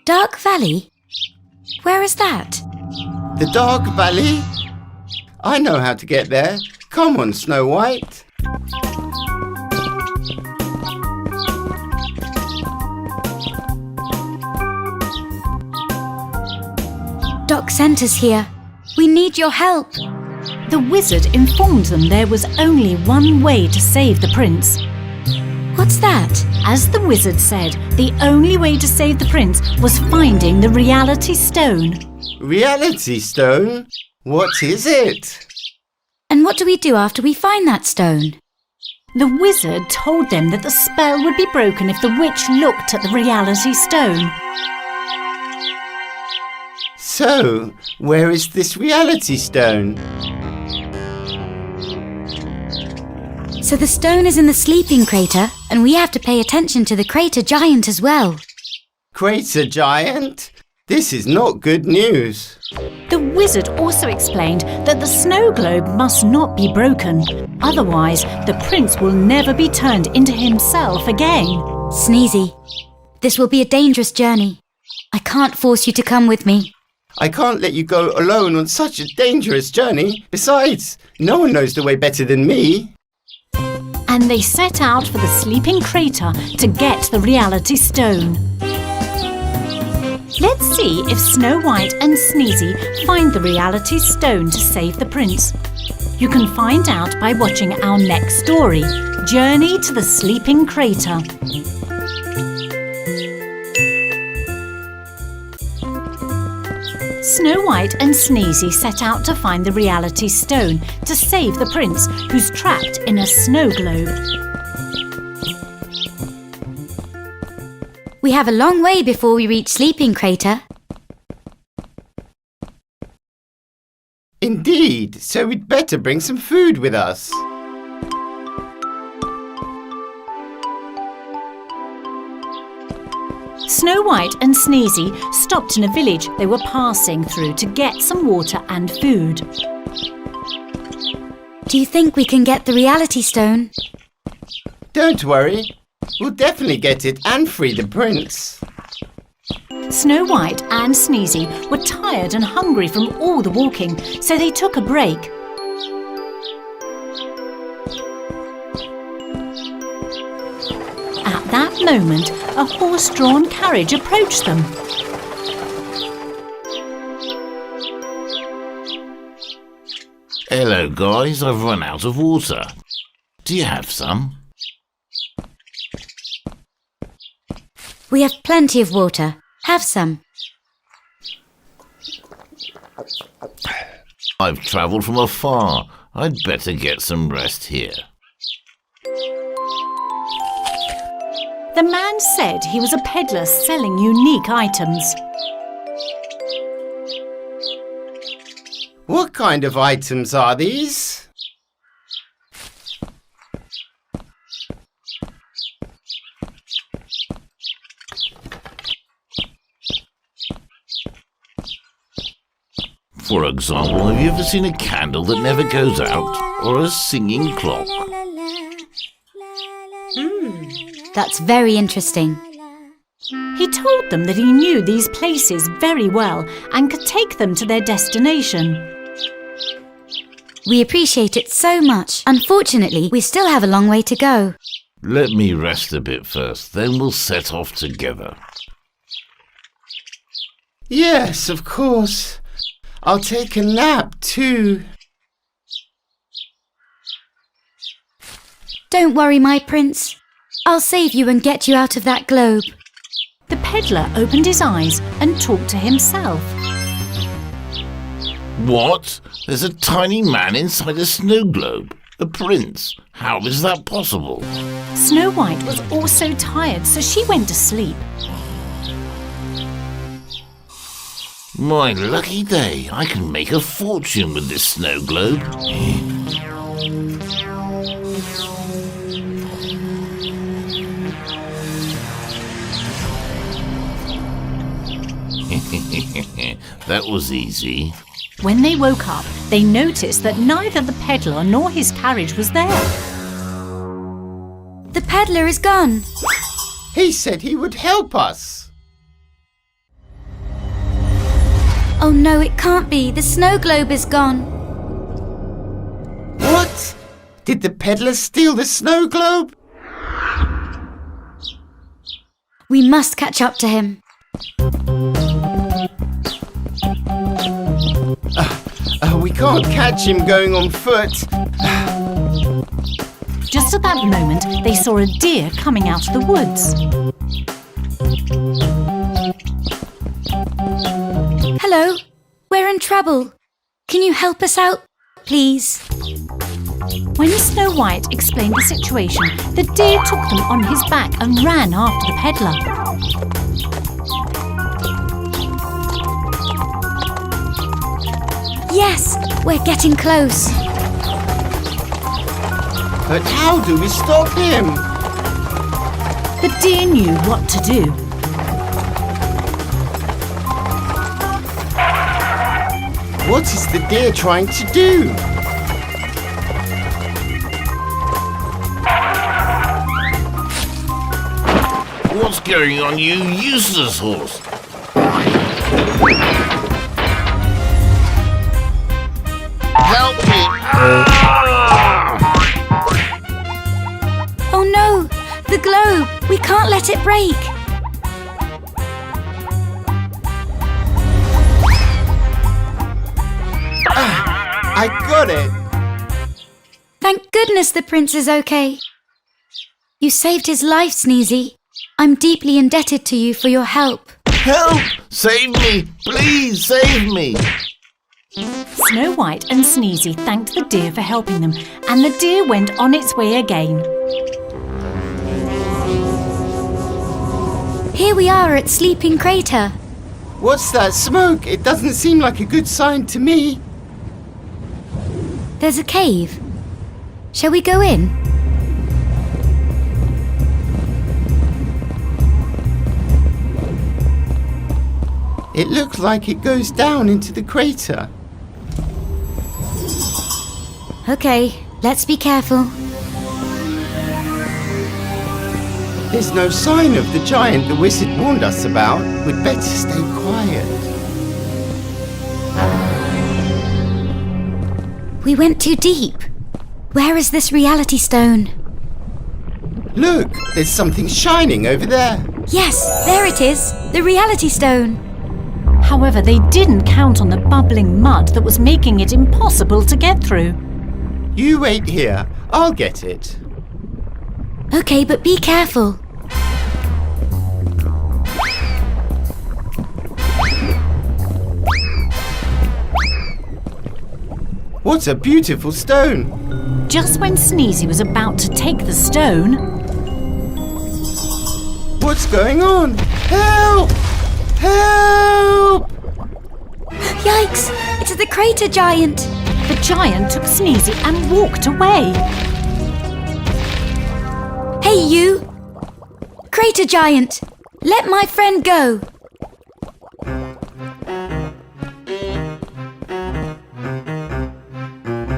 Dark Valley? Where is that? The Dark Valley? I know how to get there. Come on, Snow White. Doc sent us here. We need your help. The wizard informed them there was only one way to save the prince. What's that? As the wizard said, the only way to save the prince was finding the reality stone. Reality stone? What is it? And what do we do after we find that stone? The wizard told them that the spell would be broken if the witch looked at the reality stone. So, where is this reality stone? So the stone is in the sleeping crater, and we have to pay attention to the crater giant as well. Crater giant? This is not good news. The wizard also explained that the snow globe must not be broken. Otherwise, the prince will never be turned into himself again. Sneezy, this will be a dangerous journey. I can't force you to come with me. I can't let you go alone on such a dangerous journey. Besides, no one knows the way better than me. And they set out for the sleeping crater to get the reality stone. Let's see if Snow White and Sneezy find the reality stone to save the prince. You can find out by watching our next story, Journey to the Sleeping Crater. Snow White and Sneezy set out to find the reality stone to save the prince who's trapped in a snow globe. We have a long way before we reach Sleeping Crater. Indeed, so we'd better bring some food with us. Snow White and Sneezy stopped in a village they were passing through to get some water and food. Do you think we can get the reality stone? Don't worry. We'll definitely get it and free the prince. Snow White and Sneezy were tired and hungry from all the walking, so they took a break. At that moment, a horse-drawn carriage approached them. Hello guys, I've run out of water. Do you have some? We have plenty of water. Have some. I've travelled from afar. I'd better get some rest here. The man said he was a peddler selling unique items. What kind of items are these? For example, have you ever seen a candle that never goes out, or a singing clock? That's very interesting. He told them that he knew these places very well and could take them to their destination. We appreciate it so much. Unfortunately, we still have a long way to go. Let me rest a bit first, then we'll set off together. Yes, of course. I'll take a nap too. Don't worry, my prince. I'll save you and get you out of that globe. The peddler opened his eyes and talked to himself. What? There's a tiny man inside a snow globe. A prince. How is that possible? Snow White was also tired, so she went to sleep. My lucky day. I can make a fortune with this snow globe. That was easy. When they woke up, they noticed that neither the peddler nor his carriage was there. The peddler is gone. He said he would help us. Oh no, it can't be. The snow globe is gone. What? Did the peddler steal the snow globe? We must catch up to him. We can't catch him going on foot. Just at that moment, they saw a deer coming out of the woods. Hello, we're in trouble. Can you help us out, please? When Snow White explained the situation, the deer took them on his back and ran after the peddler. Yes, we're getting close. But how do we stop him? The deer knew what to do. What is the deer trying to do? What's going on, you useless horse? Help me! Oh no! The globe! We can't let it break! I got it! Thank goodness the prince is okay. You saved his life, Sneezy. I'm deeply indebted to you for your help. Help! Save me! Please save me! Snow White and Sneezy thanked the deer for helping them, and the deer went on its way again. Here we are at Sleeping Crater. What's that smoke? It doesn't seem like a good sign to me. There's a cave. Shall we go in? It looks like it goes down into the crater. Okay, let's be careful. There's no sign of the giant the wizard warned us about. We'd better stay quiet. We went too deep. Where is this reality stone? Look, there's something shining over there. Yes, there it is. The reality stone. However, they didn't count on the bubbling mud that was making it impossible to get through. You wait here. I'll get it. Okay, but be careful. What a beautiful stone. Just when Sneezy was about to take the stone... What's going on? Help! Help! Yikes! It's the crater giant. The giant took Sneezy and walked away. Hey, you! Crater giant! Let my friend go!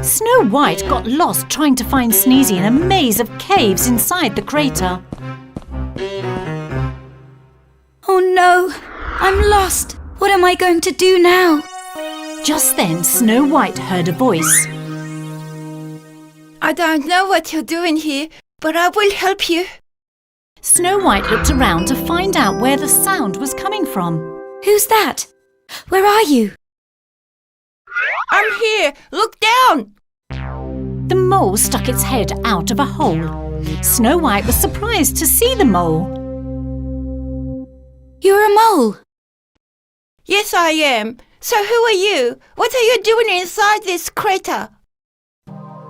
Snow White got lost trying to find Sneezy in a maze of caves inside the crater. Oh no! I'm lost! What am I going to do now? Just then, Snow White heard a voice. I don't know what you're doing here, but I will help you. Snow White looked around to find out where the sound was coming from. Who's that? Where are you? I'm here! Look down! The mole stuck its head out of a hole. Snow White was surprised to see the mole. You're a mole. Yes, I am. So who are you? What are you doing inside this crater?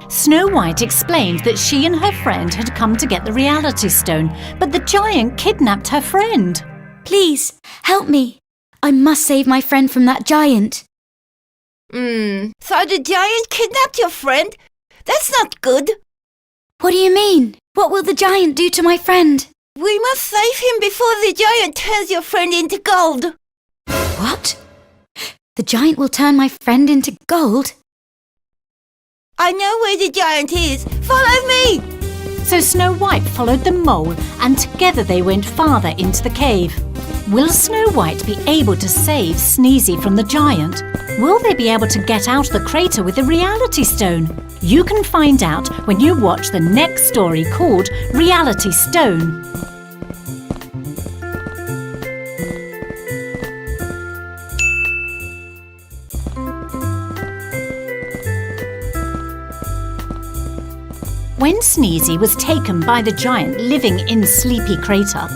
Snow White explained that she and her friend had come to get the reality stone, but the giant kidnapped her friend. Please, help me. I must save my friend from that giant. So the giant kidnapped your friend? That's not good. What do you mean? What will the giant do to my friend? We must save him before the giant turns your friend into gold. What? The giant will turn my friend into gold? I know where the giant is. Follow me! So Snow White followed the mole and together they went farther into the cave. Will Snow White be able to save Sneezy from the giant? Will they be able to get out the crater with the reality stone? You can find out when you watch the next story called Reality Stone. When Sneezy was taken by the giant living in Sleepy Crater,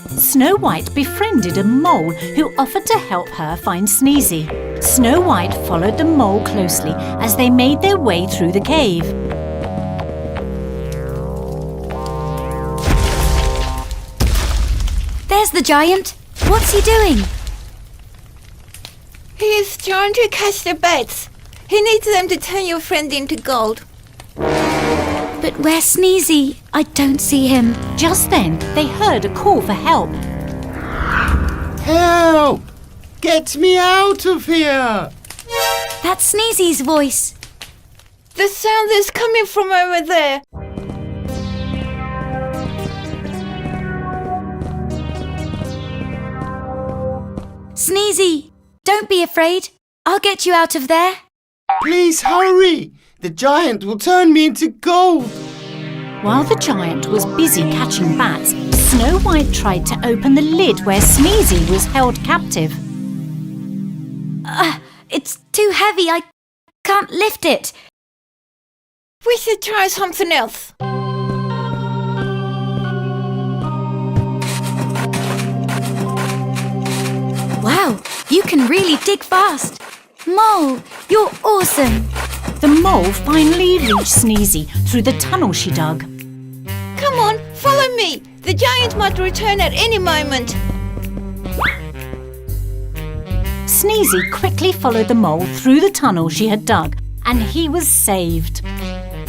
Snow White befriended a mole who offered to help her find Sneezy. Snow White followed the mole closely as they made their way through the cave. There's the giant. What's he doing? He is trying to catch the bats. He needs them to turn your friend into gold. But where's Sneezy? I don't see him. Just then, they heard a call for help. Help! Get me out of here! That's Sneezy's voice. The sound is coming from over there. Sneezy, don't be afraid. I'll get you out of there. Please hurry! The giant will turn me into gold! While the giant was busy catching bats, Snow White tried to open the lid where Sneezy was held captive. It's too heavy. I can't lift it. We should try something else. Wow, you can really dig fast. Mole, you're awesome. The mole finally reached Sneezy through the tunnel she dug. Come on, follow me. The giant might return at any moment. Sneezy quickly followed the mole through the tunnel she had dug, and he was saved.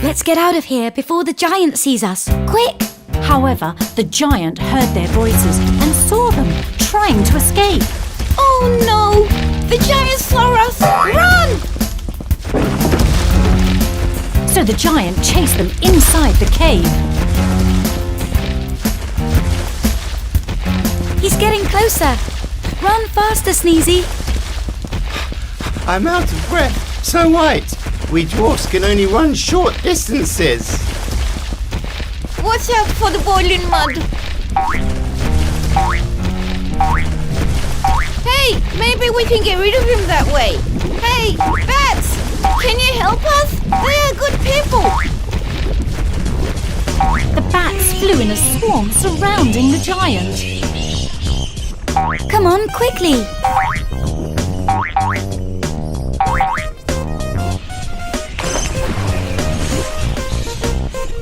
Let's get out of here before the giant sees us. Quick! However, the giant heard their voices and saw them trying to escape. Oh no! The giant saw us! Run! So the giant chased them inside the cave. He's getting closer. Run faster, Sneezy. I'm out of breath. Snow White, we dwarfs can only run short distances. Watch out for the boiling mud. Hey, maybe we can get rid of him that way. Hey, bats! Can you help us? They are good people. The bats flew in a swarm surrounding the giant. Come on, quickly.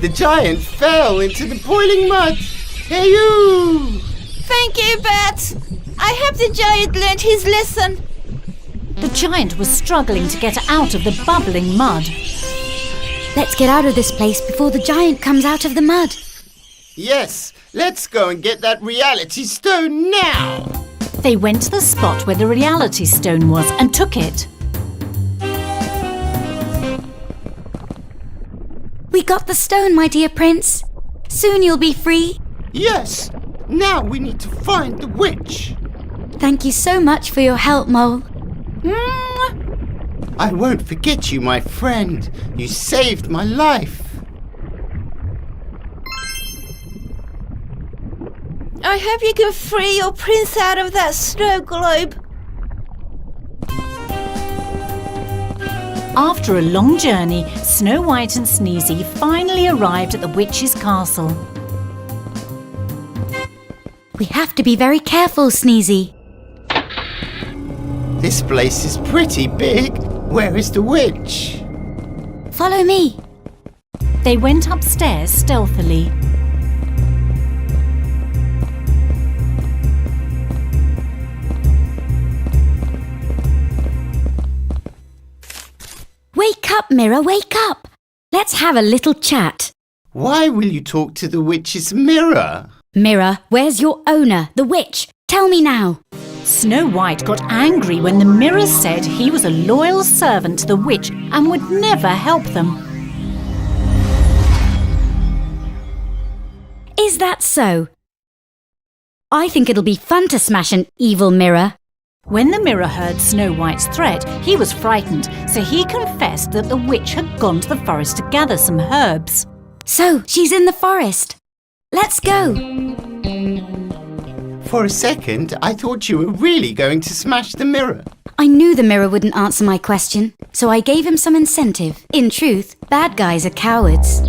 The giant fell into the boiling mud. Hey you! Thank you, bats. I hope the giant learned his lesson. The giant was struggling to get out of the bubbling mud. Let's get out of this place before the giant comes out of the mud. Yes, let's go and get that reality stone now. They went to the spot where the reality stone was and took it. We got the stone, my dear prince. Soon you'll be free. Yes, now we need to find the witch. Thank you so much for your help, Mole. I won't forget you, my friend. You saved my life. I hope you can free your prince out of that snow globe. After a long journey, Snow White and Sneezy finally arrived at the witch's castle. We have to be very careful, Sneezy. This place is pretty big. Where is the witch? Follow me. They went upstairs stealthily. Wake up, Mirror, wake up. Let's have a little chat. Why will you talk to the witch's mirror? Mirror, where's your owner, the witch? Tell me now. Snow White got angry when the mirror said he was a loyal servant to the witch and would never help them. Is that so? I think it'll be fun to smash an evil mirror. When the mirror heard Snow White's threat, he was frightened, so he confessed that the witch had gone to the forest to gather some herbs. So, she's in the forest. Let's go. For a second, I thought you were really going to smash the mirror. I knew the mirror wouldn't answer my question, so I gave him some incentive. In truth, bad guys are cowards.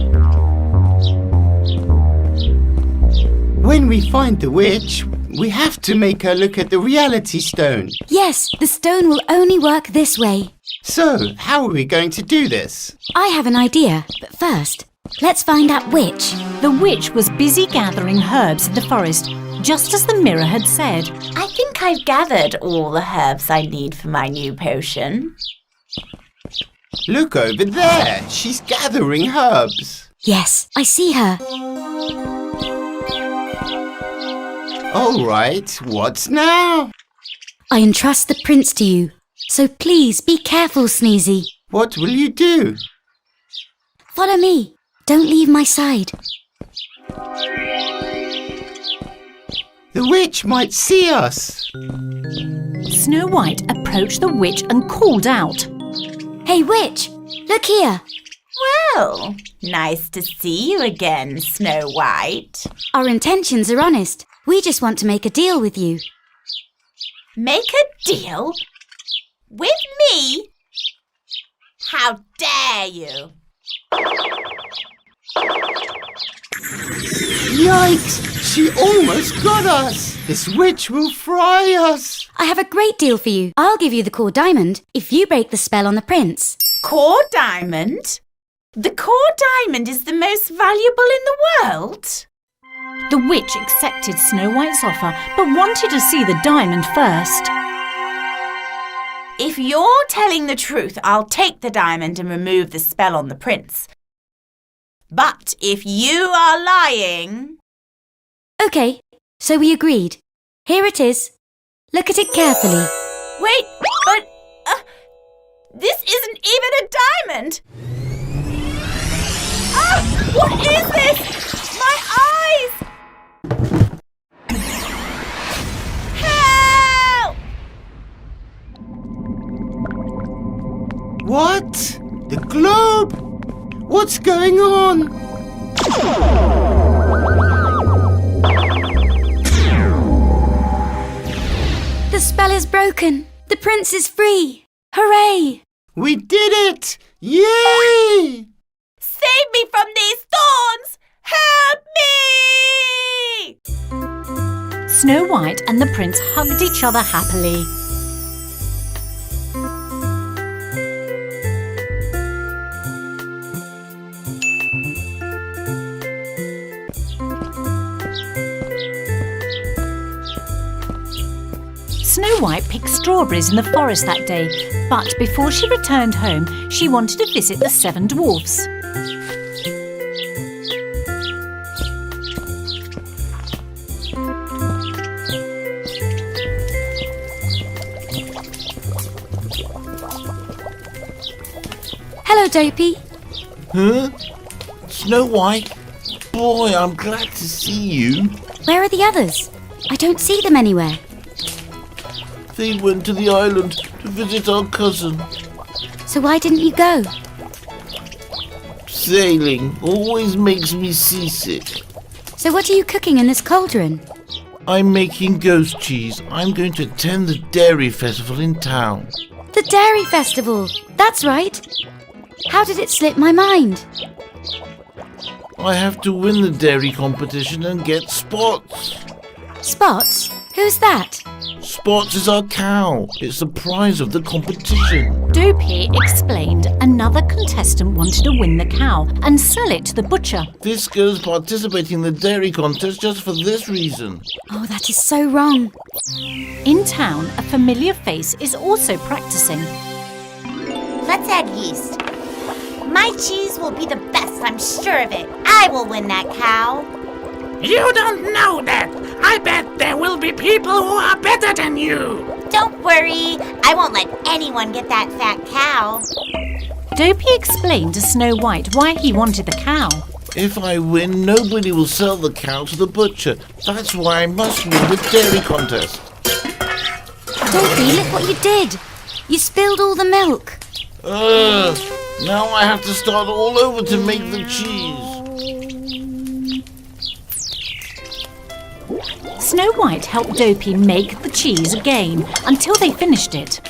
When we find the witch, we have to make her look at the reality stone. Yes, the stone will only work this way. So, how are we going to do this? I have an idea, but first, let's find out which. The witch was busy gathering herbs in the forest, just as the mirror had said. I think I've gathered all the herbs I need for my new potion. Look over there. She's gathering herbs. Yes, I see her. All right, what now? I entrust the prince to you. So please be careful, Sneezy. What will you do? Follow me. Don't leave my side. The witch might see us. Snow White approached the witch and called out. Hey, witch, look here. Well, nice to see you again, Snow White. Our intentions are honest. We just want to make a deal with you. Make a deal? With me? How dare you? Yikes! She almost got us! This witch will fry us! I have a great deal for you. I'll give you the core diamond if you break the spell on the prince. Core diamond? The core diamond is the most valuable in the world? The witch accepted Snow White's offer but wanted to see the diamond first. If you're telling the truth, I'll take the diamond and remove the spell on the prince. But if you are lying... Okay, so we agreed. Here it is. Look at it carefully. Wait, but... this isn't even a diamond! Ah! What is this? My eyes! Help! What? The globe? What's going on? The spell is broken. The prince is free. Hooray! We did it! Yay! Save me from these thorns! Help me! Snow White and the prince hugged each other happily. Snow White picked strawberries in the forest that day, but before she returned home, she wanted to visit the 7 dwarfs. Hello, Dopey. Huh? Snow White? Boy, I'm glad to see you. Where are the others? I don't see them anywhere. They went to the island to visit our cousin. So why didn't you go? Sailing always makes me seasick. So what are you cooking in this cauldron? I'm making ghost cheese. I'm going to attend the dairy festival in town. The dairy festival. That's right. How did it slip my mind? I have to win the dairy competition and get Spots. Spots? Who's that? Spots is our cow. It's the prize of the competition. Dopey explained another contestant wanted to win the cow and sell it to the butcher. This girl's participating in the dairy contest just for this reason. Oh, that is so wrong. In town, a familiar face is also practicing. Let's add yeast. My cheese will be the best, I'm sure of it. I will win that cow. You don't know that. I bet there will be people who are better than you. Don't worry, I won't let anyone get that fat cow. Dopey explained to Snow White why he wanted the cow. If I win, nobody will sell the cow to the butcher. That's why I must win the dairy contest. Dopey, look what you did. You spilled all the milk. Now I have to start all over to make the cheese. Snow White helped Dopey make the cheese again until they finished it.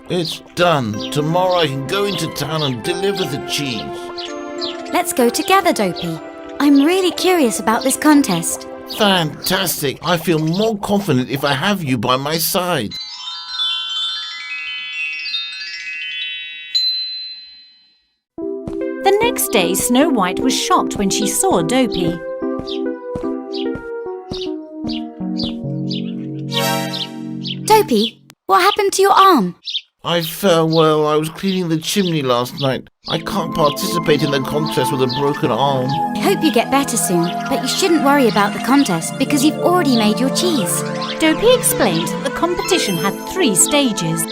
It's done. Tomorrow I can go into town and deliver the cheese. Let's go together, Dopey. I'm really curious about this contest. Fantastic. I feel more confident if I have you by my side. The next day, Snow White was shocked when she saw Dopey. Dopey, what happened to your arm? I fell while I was cleaning the chimney last night. I can't participate in the contest with a broken arm. I hope you get better soon, but you shouldn't worry about the contest because you've already made your cheese. Dopey explained that the competition had 3 stages.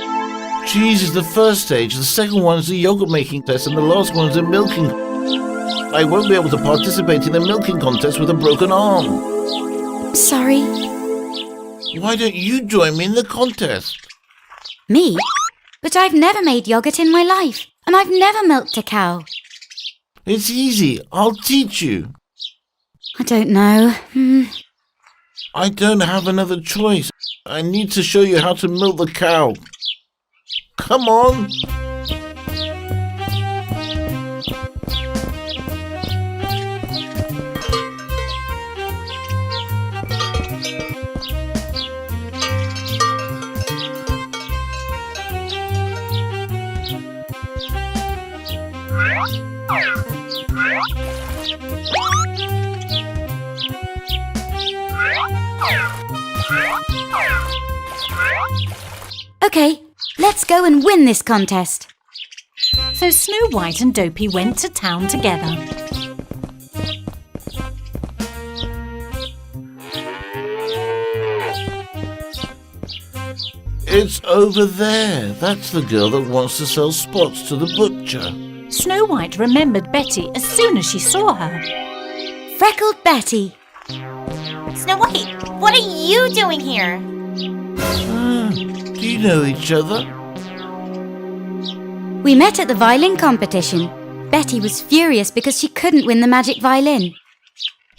Cheese is the first stage, the second one is the yogurt making test, and the last one is the milking. I won't be able to participate in the milking contest with a broken arm. Sorry. Why don't you join me in the contest? Me? But I've never made yogurt in my life, and I've never milked a cow. It's easy. I'll teach you. I don't know. I don't have another choice. I need to show you how to milk the cow. Come on. Okay, let's go and win this contest. So Snow White and Dopey went to town together. It's over there. That's the girl that wants to sell spots to the butcher. Snow White remembered Betty as soon as she saw her. Freckled Betty. Snow White, what are you doing here? Do you know each other? We met at the violin competition. Betty was furious because she couldn't win the magic violin.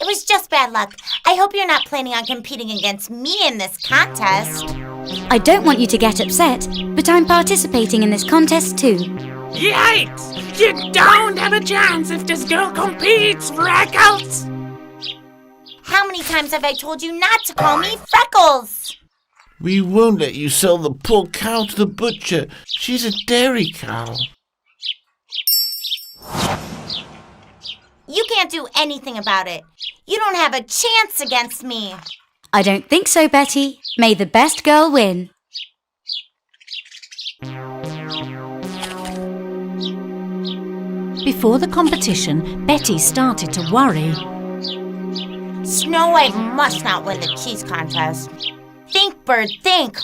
It was just bad luck. I hope you're not planning on competing against me in this contest. I don't want you to get upset, but I'm participating in this contest too. Yikes! You don't have a chance if this girl competes, Freckles! How many times have I told you not to call me Freckles? We won't let you sell the poor cow to the butcher. She's a dairy cow. You can't do anything about it. You don't have a chance against me. I don't think so, Betty. May the best girl win. Before the competition, Betty started to worry. Snow White must not win the cheese contest. Think, bird, think.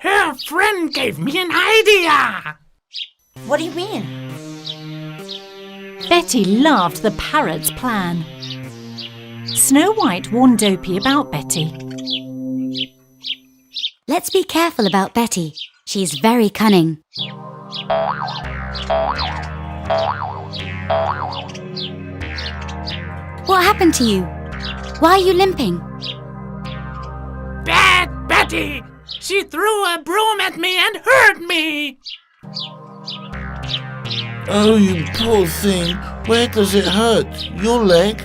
Her friend gave me an idea! What do you mean? Betty loved the parrot's plan. Snow White warned Dopey about Betty. Let's be careful about Betty. She's very cunning. What happened to you? Why are you limping? Bad Betty! She threw a broom at me and hurt me! Oh, you poor thing. Where does it hurt? Your leg?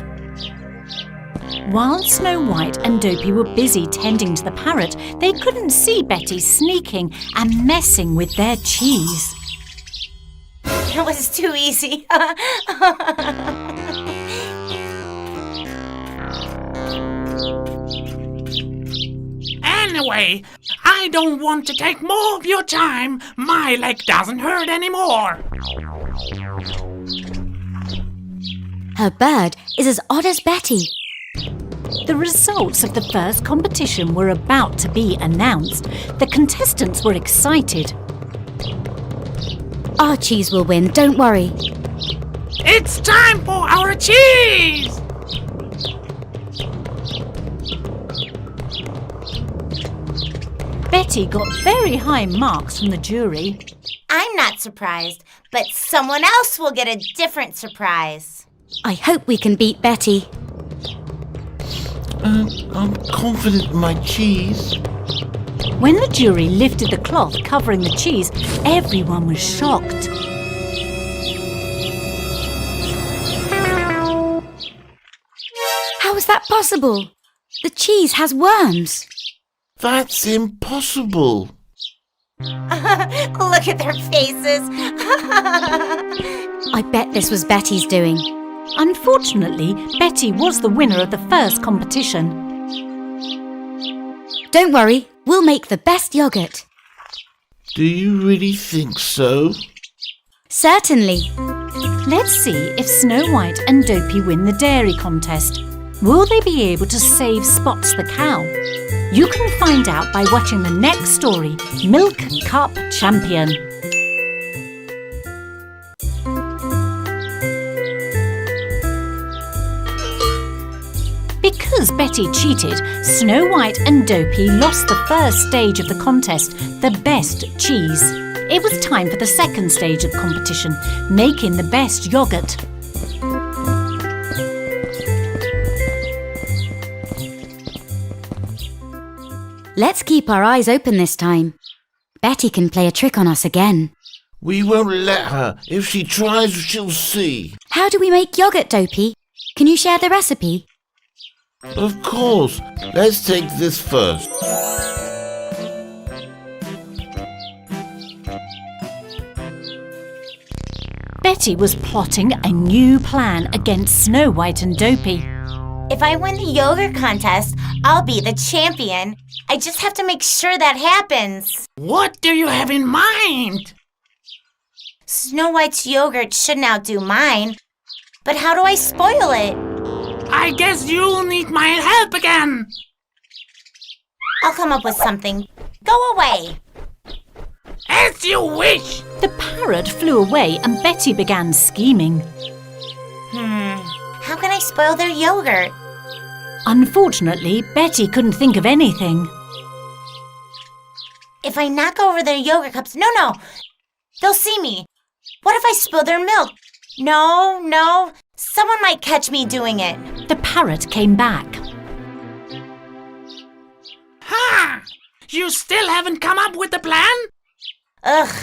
While Snow White and Dopey were busy tending to the parrot, they couldn't see Betty sneaking and messing with their cheese. It was too easy. Anyway, I don't want to take more of your time. My leg doesn't hurt anymore. Her bird is as odd as Betty. The results of the first competition were about to be announced. The contestants were excited. Our cheese will win, don't worry. It's time for our cheese! Betty got very high marks from the jury. I'm not surprised, but someone else will get a different surprise. I hope we can beat Betty. I'm confident in my cheese. When the jury lifted the cloth covering the cheese, everyone was shocked. How is that possible? The cheese has worms. That's impossible. Look at their faces. I bet this was Betty's doing. Unfortunately, Betty was the winner of the first competition. Don't worry, we'll make the best yogurt. Do you really think so? Certainly. Let's see if Snow White and Dopey win the dairy contest. Will they be able to save Spots the cow? You can find out by watching the next story, Milk Cup Champion. Because Betty cheated, Snow White and Dopey lost the first stage of the contest, the best cheese. It was time for the second stage of competition, making the best yogurt. Let's keep our eyes open this time. Betty can play a trick on us again. We won't let her. If she tries, she'll see. How do we make yogurt, Dopey? Can you share the recipe? Of course. Let's take this first. Betty was plotting a new plan against Snow White and Dopey. If I win the yogurt contest, I'll be the champion. I just have to make sure that happens. What do you have in mind? Snow White's yogurt shouldn't outdo mine. But how do I spoil it? I guess you'll need my help again. I'll come up with something. Go away. As you wish. The parrot flew away and Betty began scheming. How can I spoil their yogurt? Unfortunately, Betty couldn't think of anything. If I knock over their yogurt cups... No. They'll see me. What if I spill their milk? No. Someone might catch me doing it. The parrot came back. Ha! You still haven't come up with a plan? Ugh.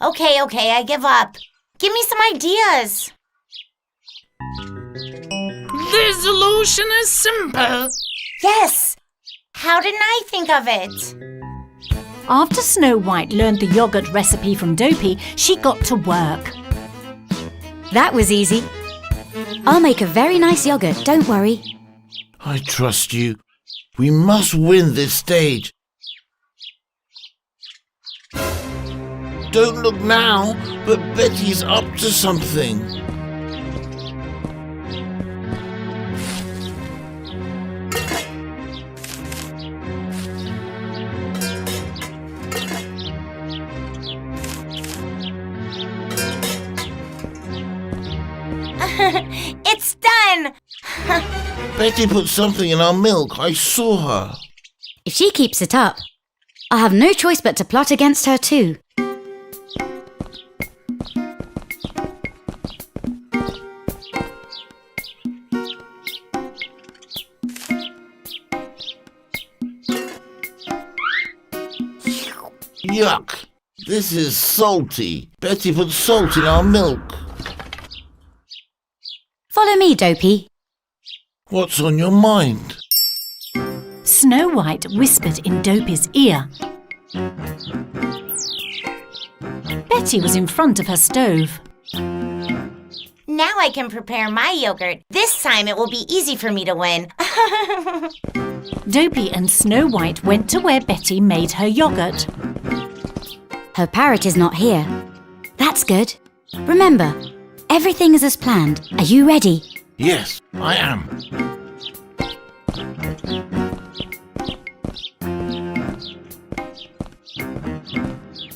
Okay, I give up. Give me some ideas. The solution is simple. Yes. How didn't I think of it? After Snow White learned the yogurt recipe from Dopey, she got to work. That was easy. I'll make a very nice yogurt, don't worry. I trust you. We must win this stage. Don't look now, but Betty's up to something. It's done! Betty put something in our milk. I saw her. If she keeps it up, I'll have no choice but to plot against her too. Yuck! This is salty. Betty put salt in our milk. Follow me, Dopey. What's on your mind? Snow White whispered in Dopey's ear. Betty was in front of her stove. Now I can prepare my yogurt. This time it will be easy for me to win. Dopey and Snow White went to where Betty made her yogurt. Her parrot is not here. That's good. Remember, everything is as planned. Are you ready? Yes, I am.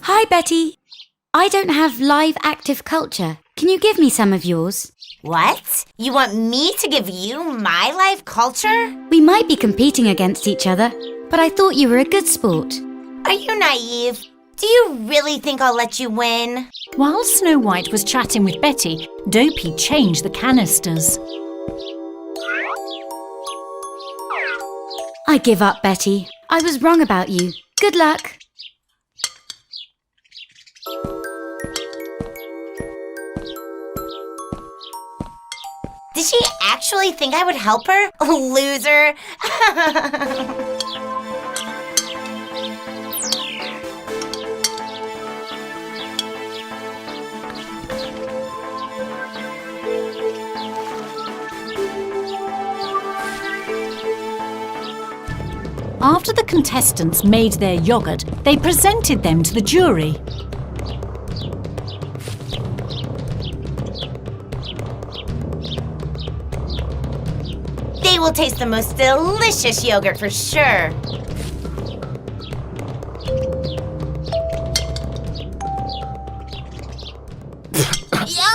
Hi, Betty. I don't have live active culture. Can you give me some of yours? What? You want me to give you my life culture? We might be competing against each other, but I thought you were a good sport. Are you naive? Do you really think I'll let you win? While Snow White was chatting with Betty, Dopey changed the canisters. I give up, Betty. I was wrong about you. Good luck. Did she actually think I would help her? Loser! After the contestants made their yogurt, they presented them to the jury. They will taste the most delicious yogurt for sure.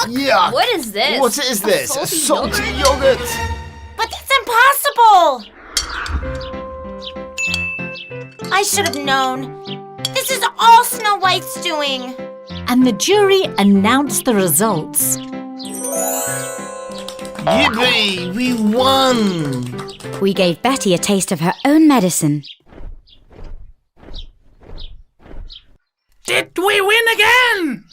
Yuck! What is this? What is this? A salty yogurt? But that's impossible! I should have known. This is all Snow White's doing. And the jury announced the results. Yippee! We won! We gave Betty a taste of her own medicine. Did we win again?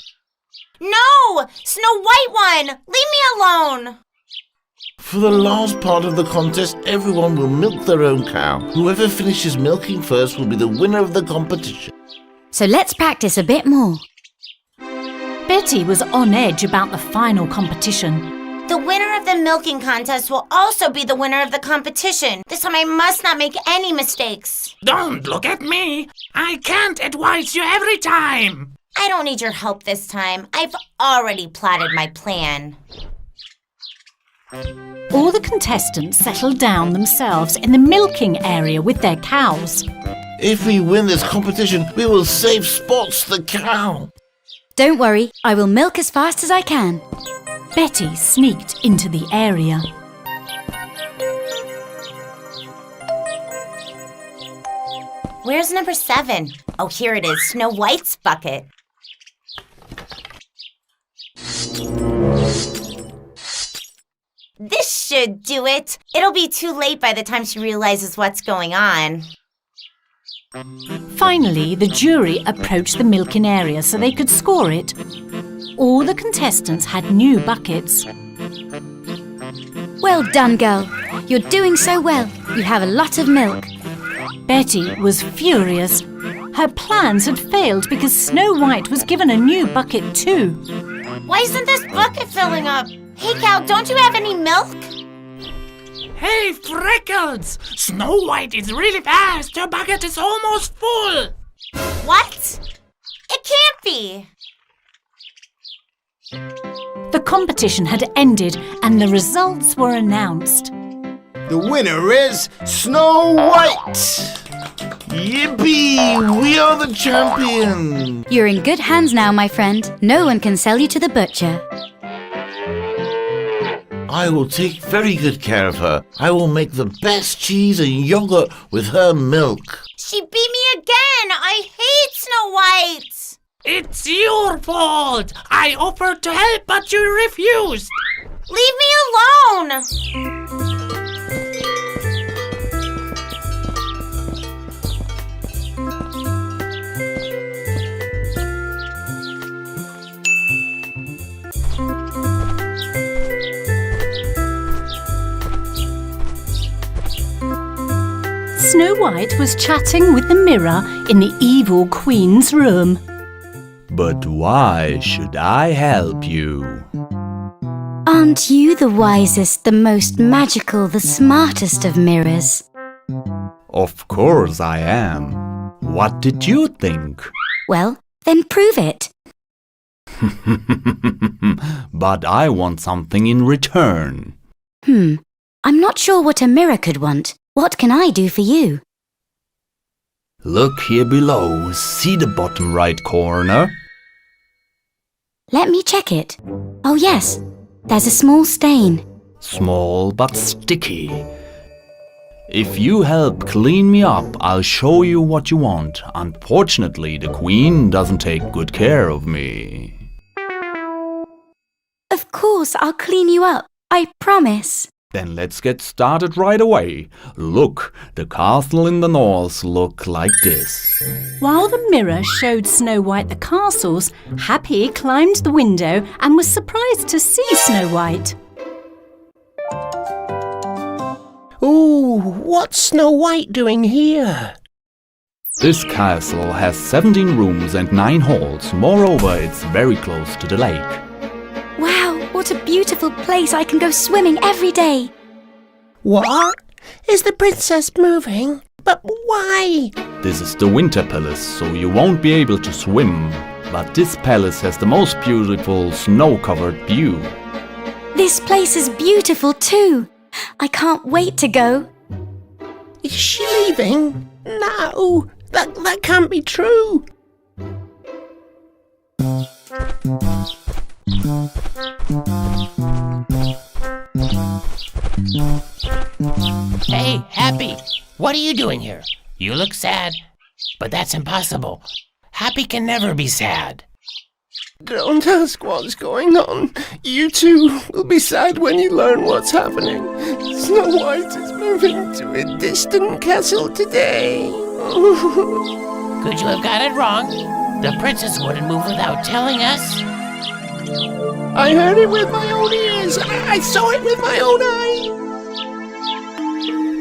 No! Snow White won! Leave me alone! For the last part of the contest, everyone will milk their own cow. Whoever finishes milking first will be the winner of the competition. So let's practice a bit more. Betty was on edge about the final competition. The winner of the milking contest will also be the winner of the competition. This time I must not make any mistakes. Don't look at me. I can't advise you every time. I don't need your help this time. I've already plotted my plan. All the contestants settled down themselves in the milking area with their cows. If we win this competition, we will save Spots the cow. Don't worry, I will milk as fast as I can. Betty sneaked into the area. Where's number 7? Oh, here it is, Snow White's bucket. This should do it. It'll be too late by the time she realizes what's going on. Finally, the jury approached the milking area so they could score it. All the contestants had new buckets. Well done, girl. You're doing so well. You have a lot of milk. Betty was furious. Her plans had failed because Snow White was given a new bucket too. Why isn't this bucket filling up? Hey, cow, don't you have any milk? Hey, Freckles! Snow White is really fast. Her bucket is almost full. What? It can't be. The competition had ended and the results were announced. The winner is Snow White! Yippee! We are the champion! You're in good hands now, my friend. No one can sell you to the butcher. I will take very good care of her. I will make the best cheese and yogurt with her milk. She beat me again! I hate Snow White! It's your fault. I offered to help, but you refused. Leave me alone! Snow White was chatting with the mirror in the evil queen's room. But why should I help you? Aren't you the wisest, the most magical, the smartest of mirrors? Of course I am. What did you think? Well, then prove it. But I want something in return. I'm not sure what a mirror could want. What can I do for you? Look here below. See the bottom right corner? Let me check it. Oh yes, there's a small stain. Small but sticky. If you help clean me up, I'll show you what you want. Unfortunately, the queen doesn't take good care of me. Of course, I'll clean you up. I promise. Then let's get started right away. Look, the castle in the north look like this. While the mirror showed Snow White the castles, Happy climbed the window and was surprised to see Snow White. Ooh, what's Snow White doing here? This castle has 17 rooms and 9 halls. Moreover, it's very close to the lake. Wow, what a beautiful place. I can go swimming every day. What? Is the princess moving? But Why? This is the winter palace, so you won't be able to swim. But this palace has the most beautiful snow-covered view. This place is beautiful too. I can't wait to go. Is she leaving? No, that can't be true. Hey, Happy, what are you doing here? You look sad, but that's impossible. Happy can never be sad. Don't ask what's going on. You two will be sad when you learn what's happening. Snow White is moving to a distant castle today. Could you have got it wrong? The princess wouldn't move without telling us. I heard it with my own ears, and I saw it with my own eyes.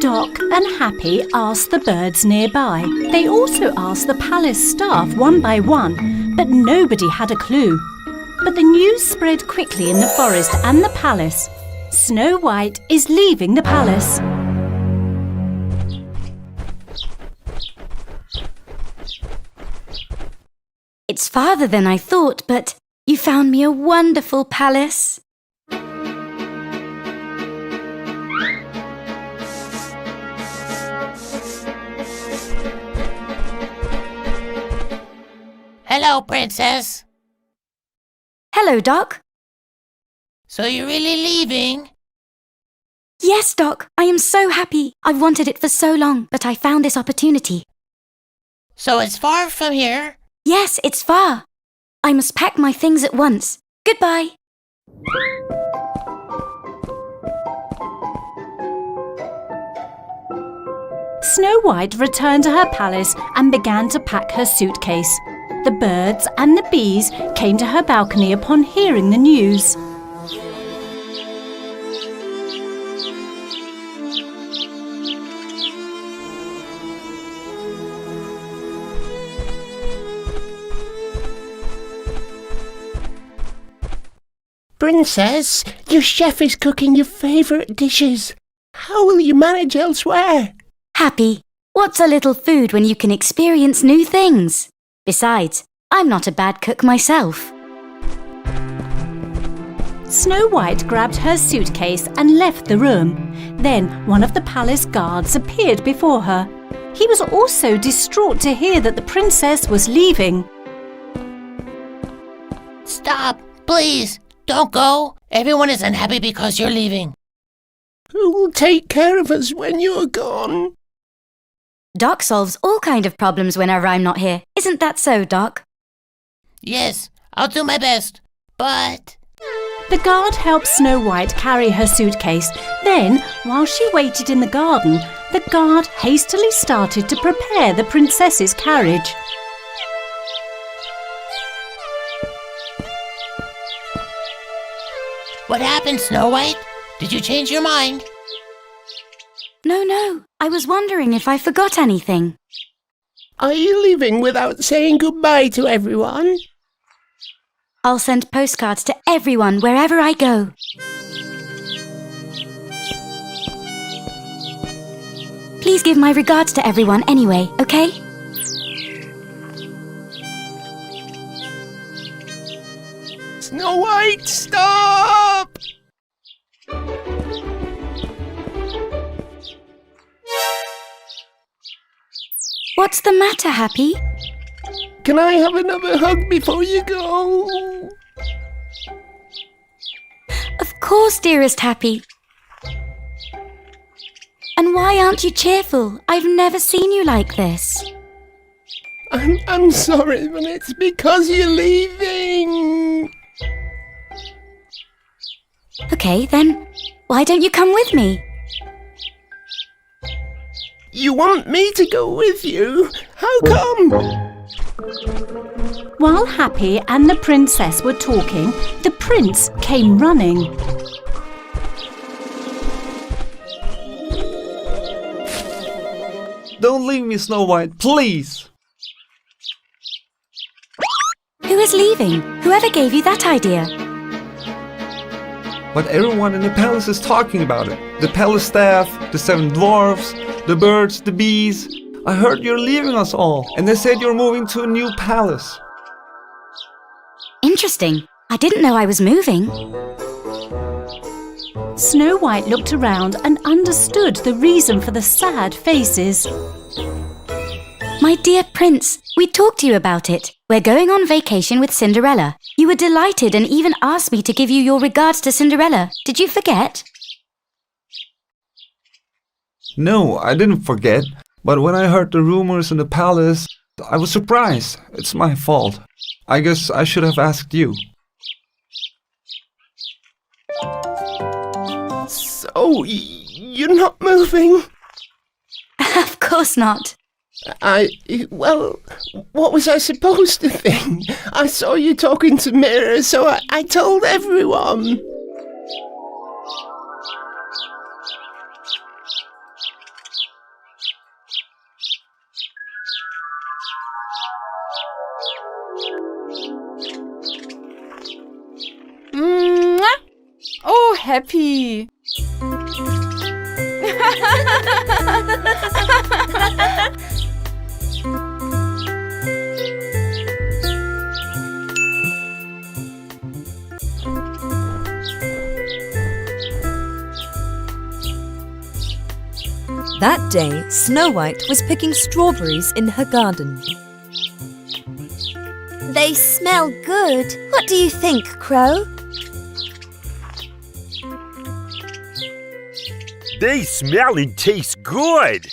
Doc and Happy asked the birds nearby. They also asked the palace staff one by one, but nobody had a clue. But the news spread quickly in the forest and the palace. Snow White is leaving the palace. It's farther than I thought, but you found me a wonderful palace. Hello, Princess. Hello, Doc. So you're really leaving? Yes, Doc. I am so happy. I've wanted it for so long, but I found this opportunity. So it's far from here? Yes, it's far. I must pack my things at once. Goodbye. Snow White returned to her palace and began to pack her suitcase. The birds and the bees came to her balcony upon hearing the news. Princess, your chef is cooking your favourite dishes. How will you manage elsewhere? Happy. What's a little food when you can experience new things? Besides, I'm not a bad cook myself. Snow White grabbed her suitcase and left the room. Then one of the palace guards appeared before her. He was also distraught to hear that the princess was leaving. Stop, please. Don't go. Everyone is unhappy because you're leaving. Who will take care of us when you're gone? Doc solves all kind of problems whenever I'm not here. Isn't that so, Doc? Yes, I'll do my best, but... The guard helped Snow White carry her suitcase. Then, while she waited in the garden, the guard hastily started to prepare the princess's carriage. What happened, Snow White? Did you change your mind? No. I was wondering if I forgot anything. Are you leaving without saying goodbye to everyone? I'll send postcards to everyone wherever I go. Please give my regards to everyone anyway, okay? Snow White, stop! What's the matter, Happy? Can I have another hug before you go? Of course, dearest Happy. And why aren't you cheerful? I've never seen you like this. I'm sorry, but it's because you're leaving. Okay, then why don't you come with me? You want me to go with you? How come? While Happy and the princess were talking, the prince came running. Don't leave me, Snow White, please! Who is leaving? Whoever gave you that idea? But everyone in the palace is talking about it. The palace staff, the 7 dwarfs, the birds, the bees. I heard you're leaving us all, and they said you're moving to a new palace. Interesting. I didn't know I was moving. Snow White looked around and understood the reason for the sad faces. My dear Prince, we talked to you about it. We're going on vacation with Cinderella. You were delighted and even asked me to give you your regards to Cinderella. Did you forget? No, I didn't forget. But when I heard the rumors in the palace, I was surprised. It's my fault. I guess I should have asked you. So, you're not moving? Of course not. Well, what was I supposed to think? I saw you talking to mirrors, so I told everyone. Oh, happy. That day, Snow White was picking strawberries in her garden. They smell good. What do you think, Crow? They smell and taste good.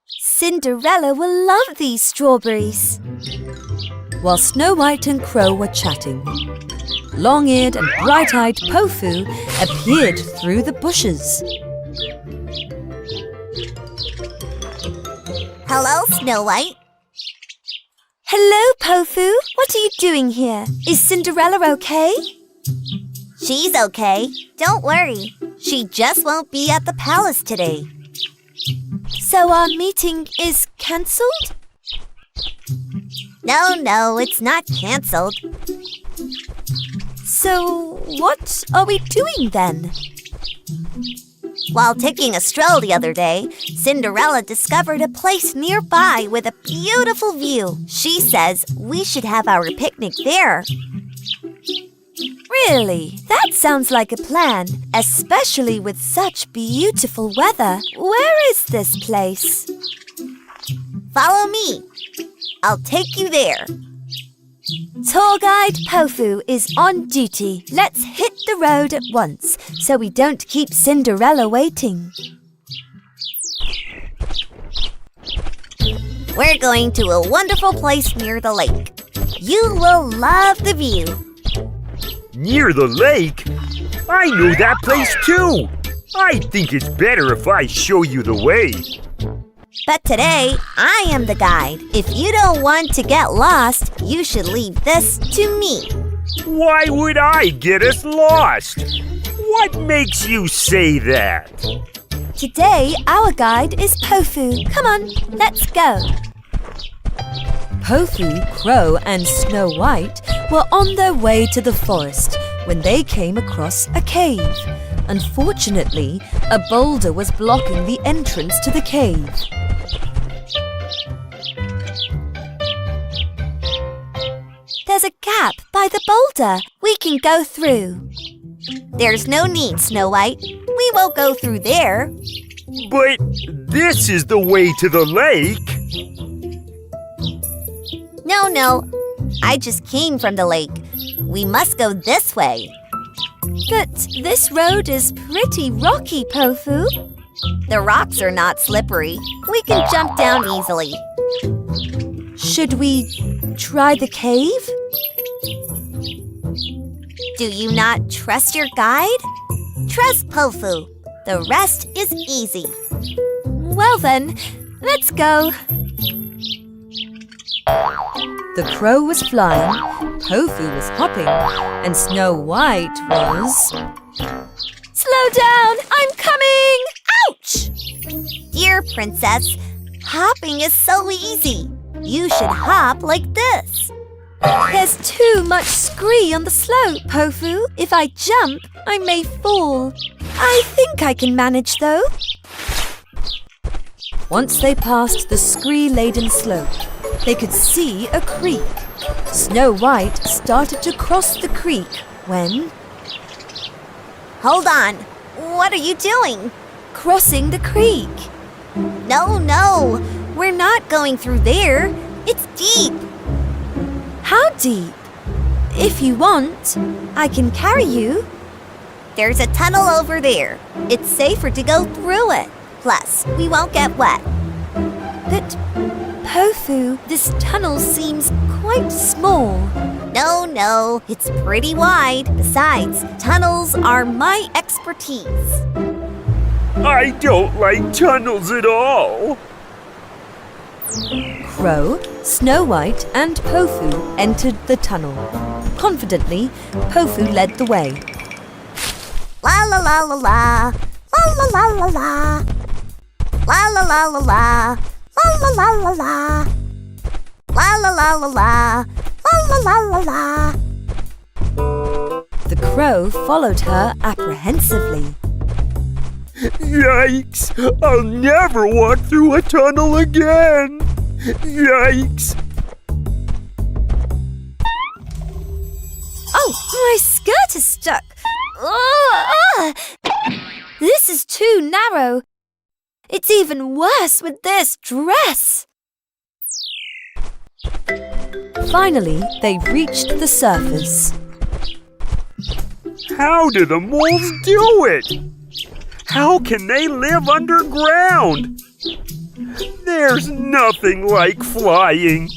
Cinderella will love these strawberries. While Snow White and Crow were chatting, long-eared and bright-eyed Pofu appeared through the bushes. Hello, Snow White. Hello, Pofu. What are you doing here? Is Cinderella okay? She's okay. Don't worry. She just won't be at the palace today. So our meeting is cancelled? No, it's not cancelled. So what are we doing then? While taking a stroll the other day, Cinderella discovered a place nearby with a beautiful view. She says we should have our picnic there. Really? That sounds like a plan, especially with such beautiful weather. Where is this place? Follow me. I'll take you there. Tour guide Pofu is on duty. Let's hit the road at once so we don't keep Cinderella waiting. We're going to a wonderful place near the lake. You will love the view. Near the lake? I know that place too. I think it's better if I show you the way. But today, I am the guide. If you don't want to get lost, you should leave this to me. Why would I get us lost? What makes you say that? Today, our guide is Pofu. Come on, let's go. Pofu, Crow, and Snow White were on their way to the forest when they came across a cave. Unfortunately, a boulder was blocking the entrance to the cave. There's a gap by the boulder. We can go through. There's no need, Snow White. We won't go through there. But this is the way to the lake. No. I just came from the lake. We must go this way. But this road is pretty rocky, Pofu. The rocks are not slippery. We can jump down easily. Should we try the cave? Do you not trust your guide? Trust Pofu. The rest is easy. Well then, let's go. The crow was flying, Pofu was hopping, and Snow White was... Slow down! I'm coming! Ouch! Dear Princess, hopping is so easy. You should hop like this. There's too much scree on the slope, Pofu. If I jump, I may fall. I think I can manage, though. Once they passed the scree-laden slope, they could see a creek. Snow White started to cross the creek when... Hold on. What are you doing? Crossing the creek. No. We're not going through there. It's deep. How deep? If you want, I can carry you. There's a tunnel over there. It's safer to go through it. Plus, we won't get wet. But, Pofu, this tunnel seems quite small. No, it's pretty wide. Besides, tunnels are my expertise. I don't like tunnels at all. Crow, Snow White, and Pofu entered the tunnel. Confidently, Pofu led the way. La la la la la. La la la la la. La la la la la. La la la la la. La la la la la. La la la la. The crow followed her apprehensively. Yikes! I'll never walk through a tunnel again! Yikes! Oh, my skirt is stuck! This is too narrow. It's even worse with this dress. Finally, they reached the surface. How do the moles do it? How can they live underground? There's nothing like flying.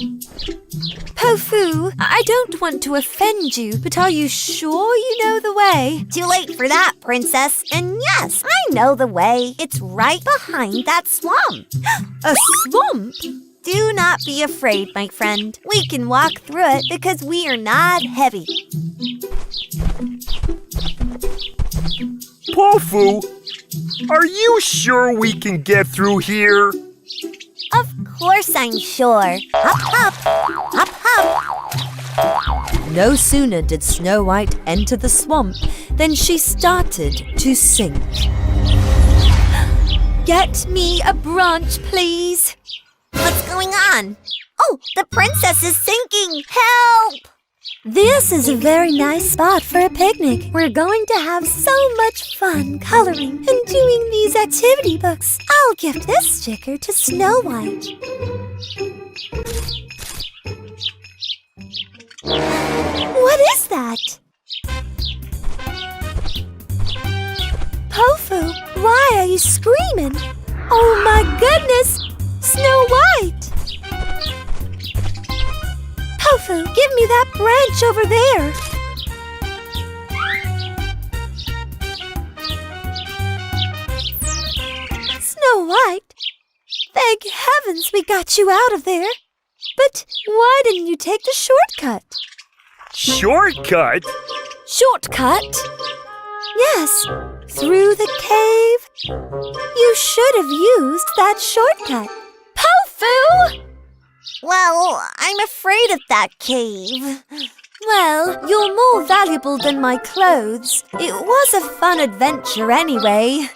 Pofu, I don't want to offend you, but are you sure you know the way? Too late for that, Princess. And yes, I know the way. It's right behind that swamp. A swamp? Do not be afraid, my friend. We can walk through it because we are not heavy. Pofu, are you sure we can get through here? Of course I'm sure. Hop, hop, hop, hop. No sooner did Snow White enter the swamp than she started to sink. Get me a branch, please. What's going on? Oh, the princess is sinking. Help! This is a very nice spot for a picnic. We're going to have so much fun coloring and doing these activity books. I'll give this sticker to Snow White. What is that? Pofu, why are you screaming? Oh my goodness! Snow White! Pofu, give me that branch over there. Snow White, thank heavens we got you out of there. But why didn't you take the shortcut? Shortcut? Shortcut? Yes, through the cave. You should have used that shortcut. Pofu! Well, I'm afraid of that cave. Well, you're more valuable than my clothes. It was a fun adventure anyway.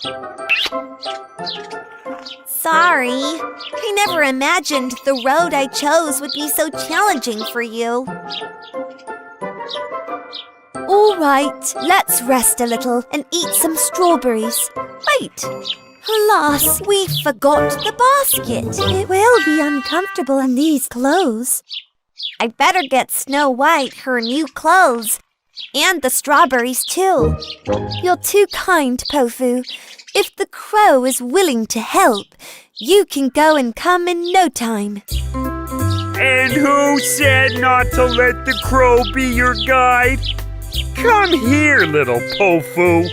Sorry. I never imagined the road I chose would be so challenging for you. All right, let's rest a little and eat some strawberries. Wait, alas, we forgot the basket. It will be uncomfortable in these clothes. I'd better get Snow White her new clothes. And the strawberries, too. You're too kind, Pofu. If the crow is willing to help, you can go and come in no time. And who said not to let the crow be your guide? Come here, little Pofu.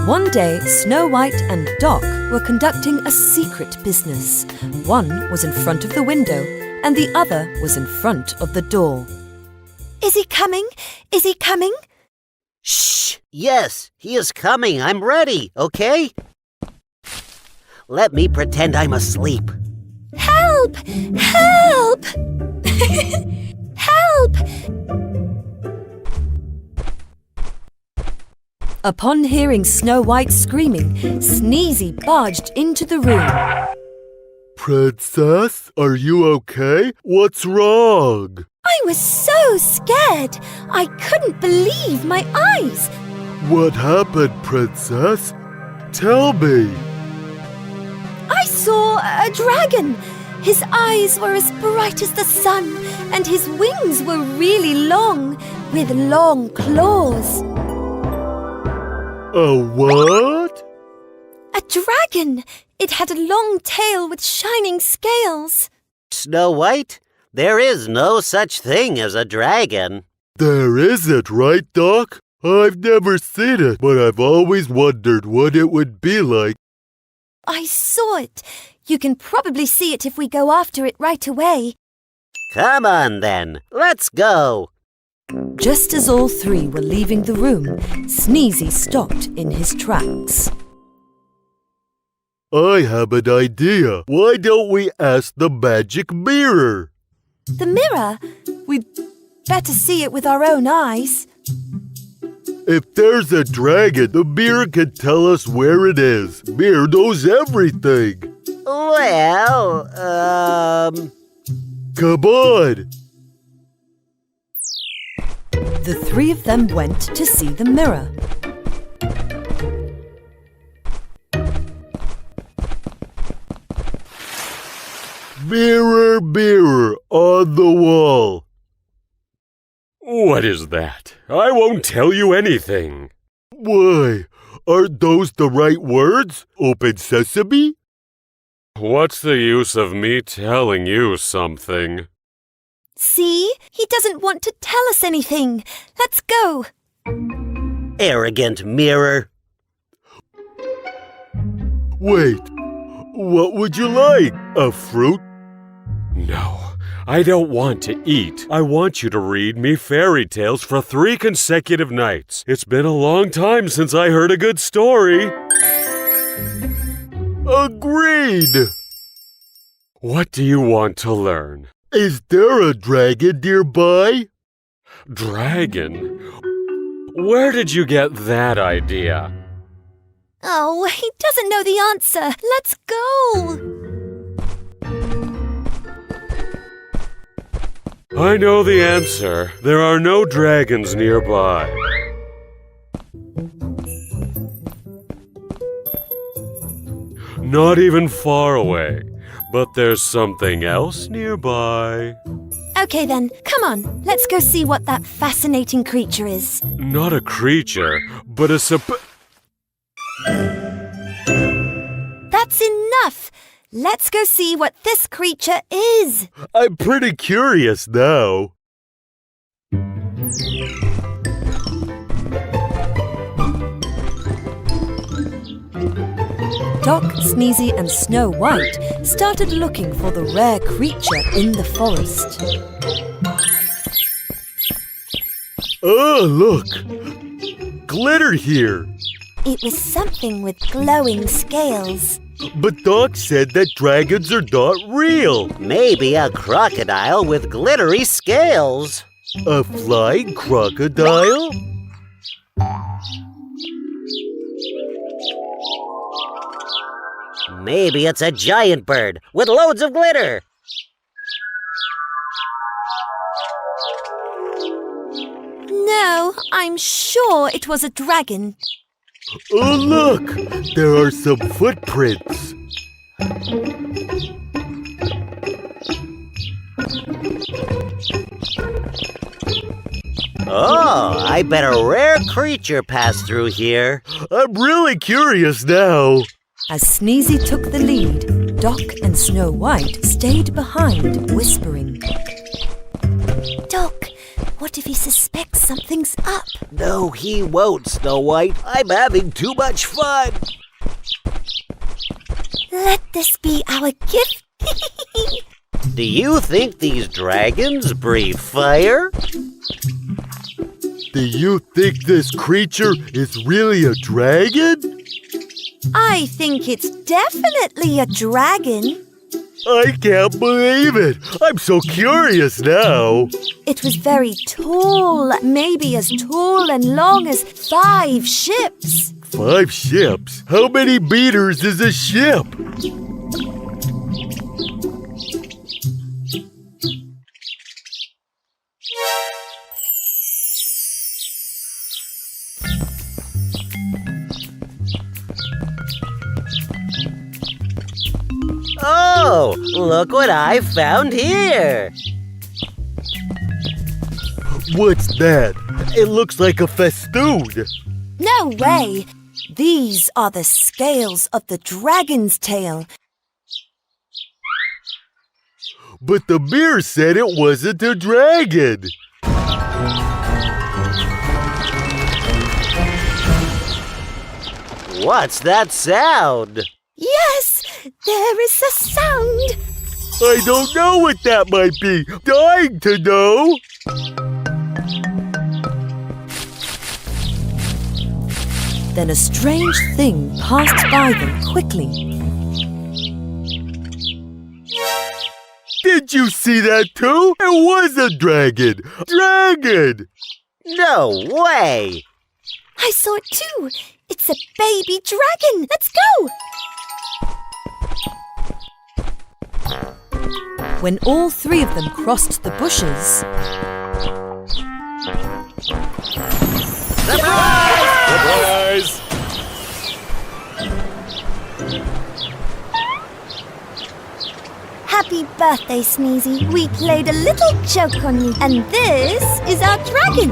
One day, Snow White and Doc were conducting a secret business. One was in front of the window, and the other was in front of the door. Is he coming? Is he coming? Shh! Yes, he is coming. I'm ready, okay? Let me pretend I'm asleep. Help! Help! Help! Upon hearing Snow White screaming, Sneezy barged into the room. Princess, are you okay? What's wrong? I was so scared. I couldn't believe my eyes. What happened, Princess? Tell me. I saw a dragon. His eyes were as bright as the sun, and his wings were really long, with long claws. A what? A dragon. It had a long tail with shining scales. Snow White, there is no such thing as a dragon. There isn't, right, Doc? I've never seen it, but I've always wondered what it would be like. I saw it. You can probably see it if we go after it right away. Come on, then. Let's go. Just as all three were leaving the room, Sneezy stopped in his tracks. I have an idea. Why don't we ask the magic mirror? The mirror? We'd better see it with our own eyes. If there's a dragon, the mirror can tell us where it is. Mirror knows everything. Well, Come on. The three of them went to see the mirror. Mirror, mirror on the wall. What is that? I won't tell you anything. Why? Aren't those the right words? Open sesame? What's the use of me telling you something? See? He doesn't want to tell us anything. Let's go. arrogant mirror. Wait, what would you like? A fruit? No, I don't want to eat. I want you to read me fairy tales for 3 consecutive nights. It's been a long time since I heard a good story. Agreed! What do you want to learn? Is there a dragon nearby? Dragon? Where did you get that idea? Oh, he doesn't know the answer. Let's go. I know the answer. There are no dragons nearby. Not even far away. But there's something else nearby. Okay then, come on. Let's go see what that fascinating creature is. Not a creature, but a That's enough. Let's go see what this creature is. I'm pretty curious now. Doc, Sneezy and Snow White started looking for the rare creature in the forest. Oh, look! Glitter here! It was something with glowing scales. But Doc said that dragons are not real. Maybe a crocodile with glittery scales. A flying crocodile? Maybe it's a giant bird with loads of glitter. No, I'm sure it was a dragon. Oh, look! There are some footprints. Oh, I bet a rare creature passed through here. I'm really curious now. As Sneezy took the lead, Doc and Snow White stayed behind, whispering. Doc, what if he suspects something's up? No, he won't, Snow White. I'm having too much fun. Let this be our gift. Do you think these dragons breathe fire? Do you think this creature is really a dragon? I think it's definitely a dragon. I can't believe it. I'm so curious now. It was very tall, maybe as tall and long as 5 ships. 5 ships? How many meters is a ship? Oh, look what I found here. What's that? It looks like a festoon. No way! These are the scales of the dragon's tail. But the mirror said it wasn't a dragon. What's that sound? Yes, there is a sound. I don't know what that might be. Dying to know. Then a strange thing passed by them quickly. Did you see that too? It was a dragon. Dragon! No way! I saw it too. It's a baby dragon. Let's go. When all 3 of them crossed the bushes, Surprise! Happy birthday, Sneezy. We played a little joke on you, and this is our dragon.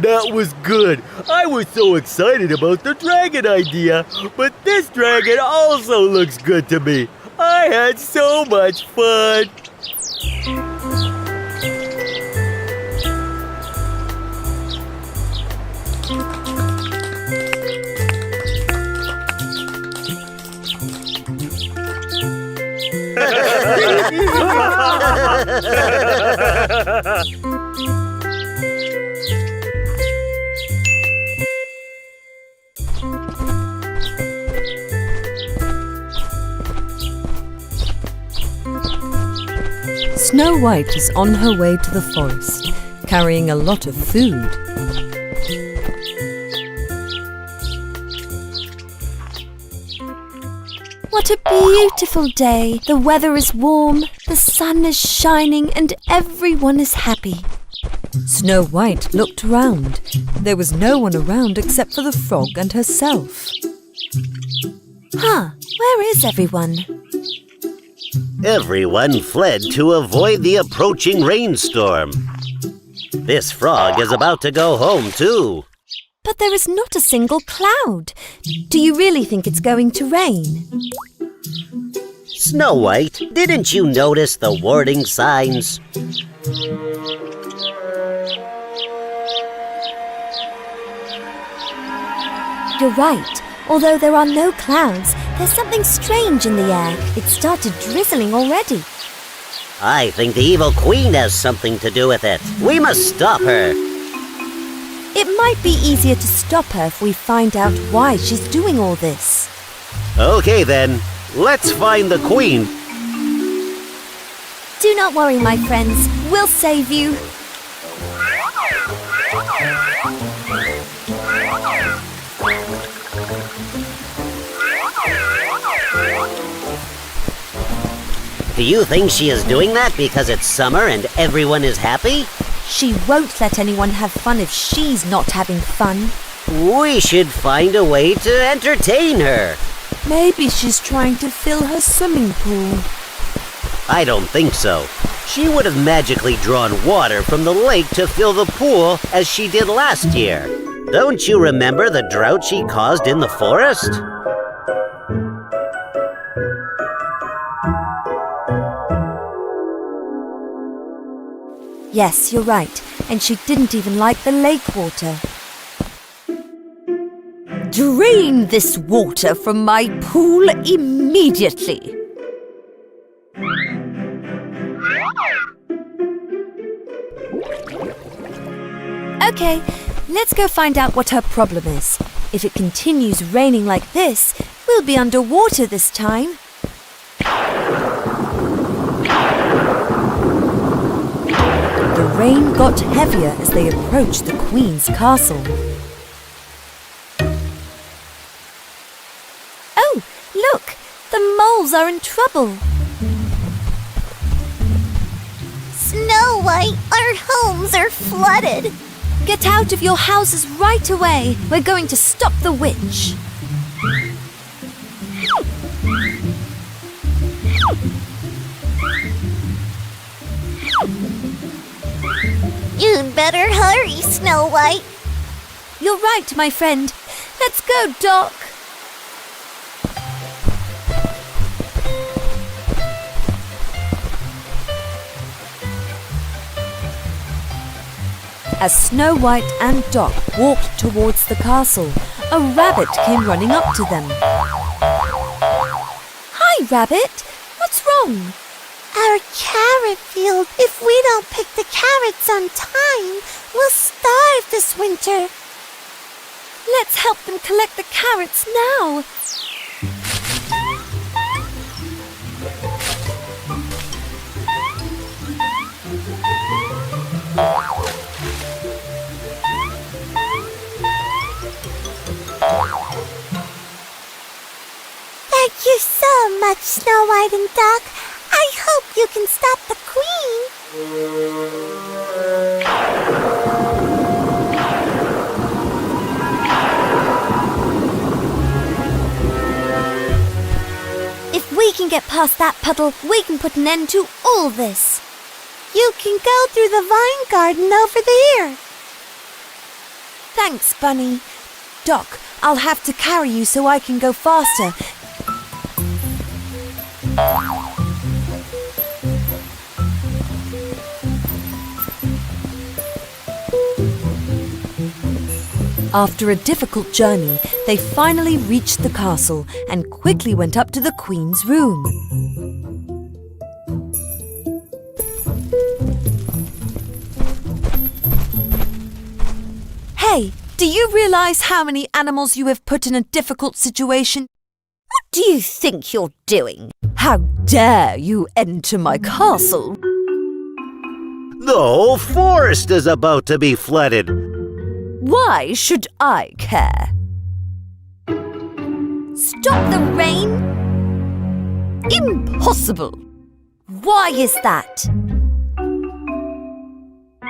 That was good. I was so excited about the dragon idea, but this dragon also looks good to me. I had so much fun. Snow White was on her way to the forest, carrying a lot of food. What a beautiful day. The weather is warm, the sun is shining, and everyone is happy. Snow White looked around. There was no one around except for the frog and herself. Huh, where is everyone? Everyone fled to avoid the approaching rainstorm. This frog is about to go home too. But there is not a single cloud. Do you really think it's going to rain? Snow White, didn't you notice the warning signs? You're right. Although there are no clouds, there's something strange in the air. It started drizzling already. I think the evil queen has something to do with it. We must stop her. It might be easier to stop her if we find out why she's doing all this. Okay then, let's find the queen. Do not worry, my friends. We'll save you. Do you think she is doing that because it's summer and everyone is happy? She won't let anyone have fun if she's not having fun. We should find a way to entertain her. Maybe she's trying to fill her swimming pool. I don't think so. She would have magically drawn water from the lake to fill the pool as she did last year. Don't you remember the drought she caused in the forest? Yes, you're right. And she didn't even like the lake water. Drain this water from my pool immediately. Okay, let's go find out what her problem is. If it continues raining like this, we'll be underwater this time. The rain got heavier as they approached the Queen's castle. Oh, look! The moles are in trouble. Snow White, our homes are flooded. Get out of your houses right away. We're going to stop the witch. You'd better hurry, Snow White. You're right, my friend. Let's go, Doc. As Snow White and Doc walked towards the castle, a rabbit came running up to them. Hi, Rabbit. What's wrong? Our carrot field. If we don't pick the carrots on time, we'll starve this winter. Let's help them collect the carrots now. Thank you so much, Snow White and Doc. I hope you can stop the Queen. If we can get past that puddle, we can put an end to all this. You can go through the vine garden over there. Thanks, Bunny. Doc, I'll have to carry you so I can go faster. After a difficult journey, they finally reached the castle and quickly went up to the Queen's room. Hey, do you realize how many animals you have put in a difficult situation? What do you think you're doing? How dare you enter my castle? The whole forest is about to be flooded. Why should I care? Stop the rain? Impossible! Why is that?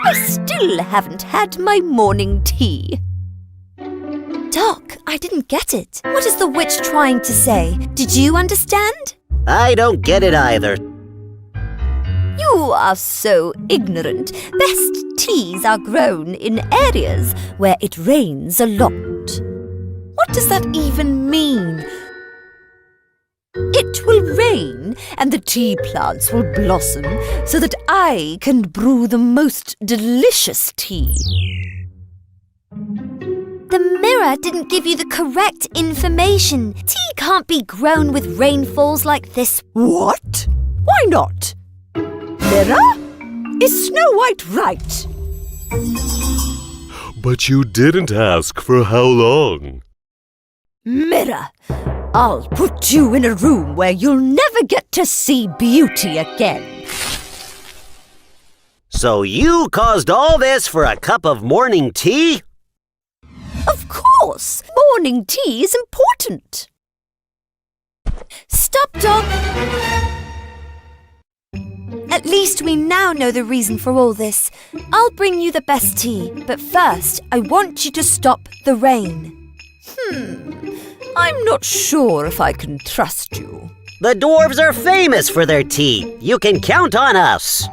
I still haven't had my morning tea. Doc, I didn't get it. What is the witch trying to say? Did you understand? I don't get it either. You are so ignorant. Best teas are grown in areas where it rains a lot. What does that even mean? It will rain and the tea plants will blossom so that I can brew the most delicious tea. The mirror didn't give you the correct information. Tea can't be grown with rainfalls like this. What? Why not? Mirror? Is Snow White right? But you didn't ask for how long. Mirror, I'll put you in a room where you'll never get to see beauty again. So you caused all this for a cup of morning tea? Of course! Morning tea is important. Stop, Doc! At least we now know the reason for all this. I'll bring you the best tea, but first I want you to stop the rain. I'm not sure if I can trust you. The dwarves are famous for their tea. You can count on us.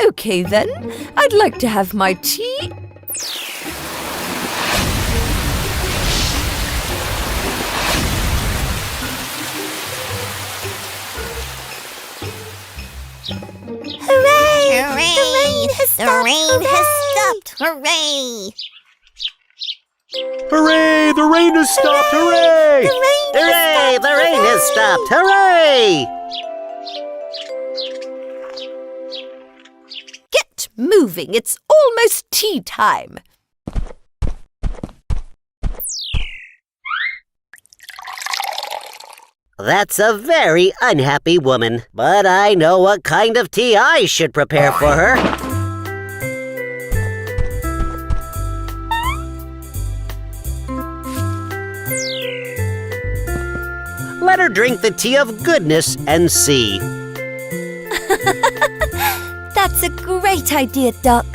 Okay then, I'd like to have my tea. Hooray! Hooray! The rain has stopped! The rain has stopped! Hooray! Hooray! The rain has stopped! Hooray! Hooray! The rain has stopped! Hooray! Get moving! It's almost tea time. That's a very unhappy woman, but I know what kind of tea I should prepare for her. Let her drink the tea of goodness and see. That's a great idea, Duck.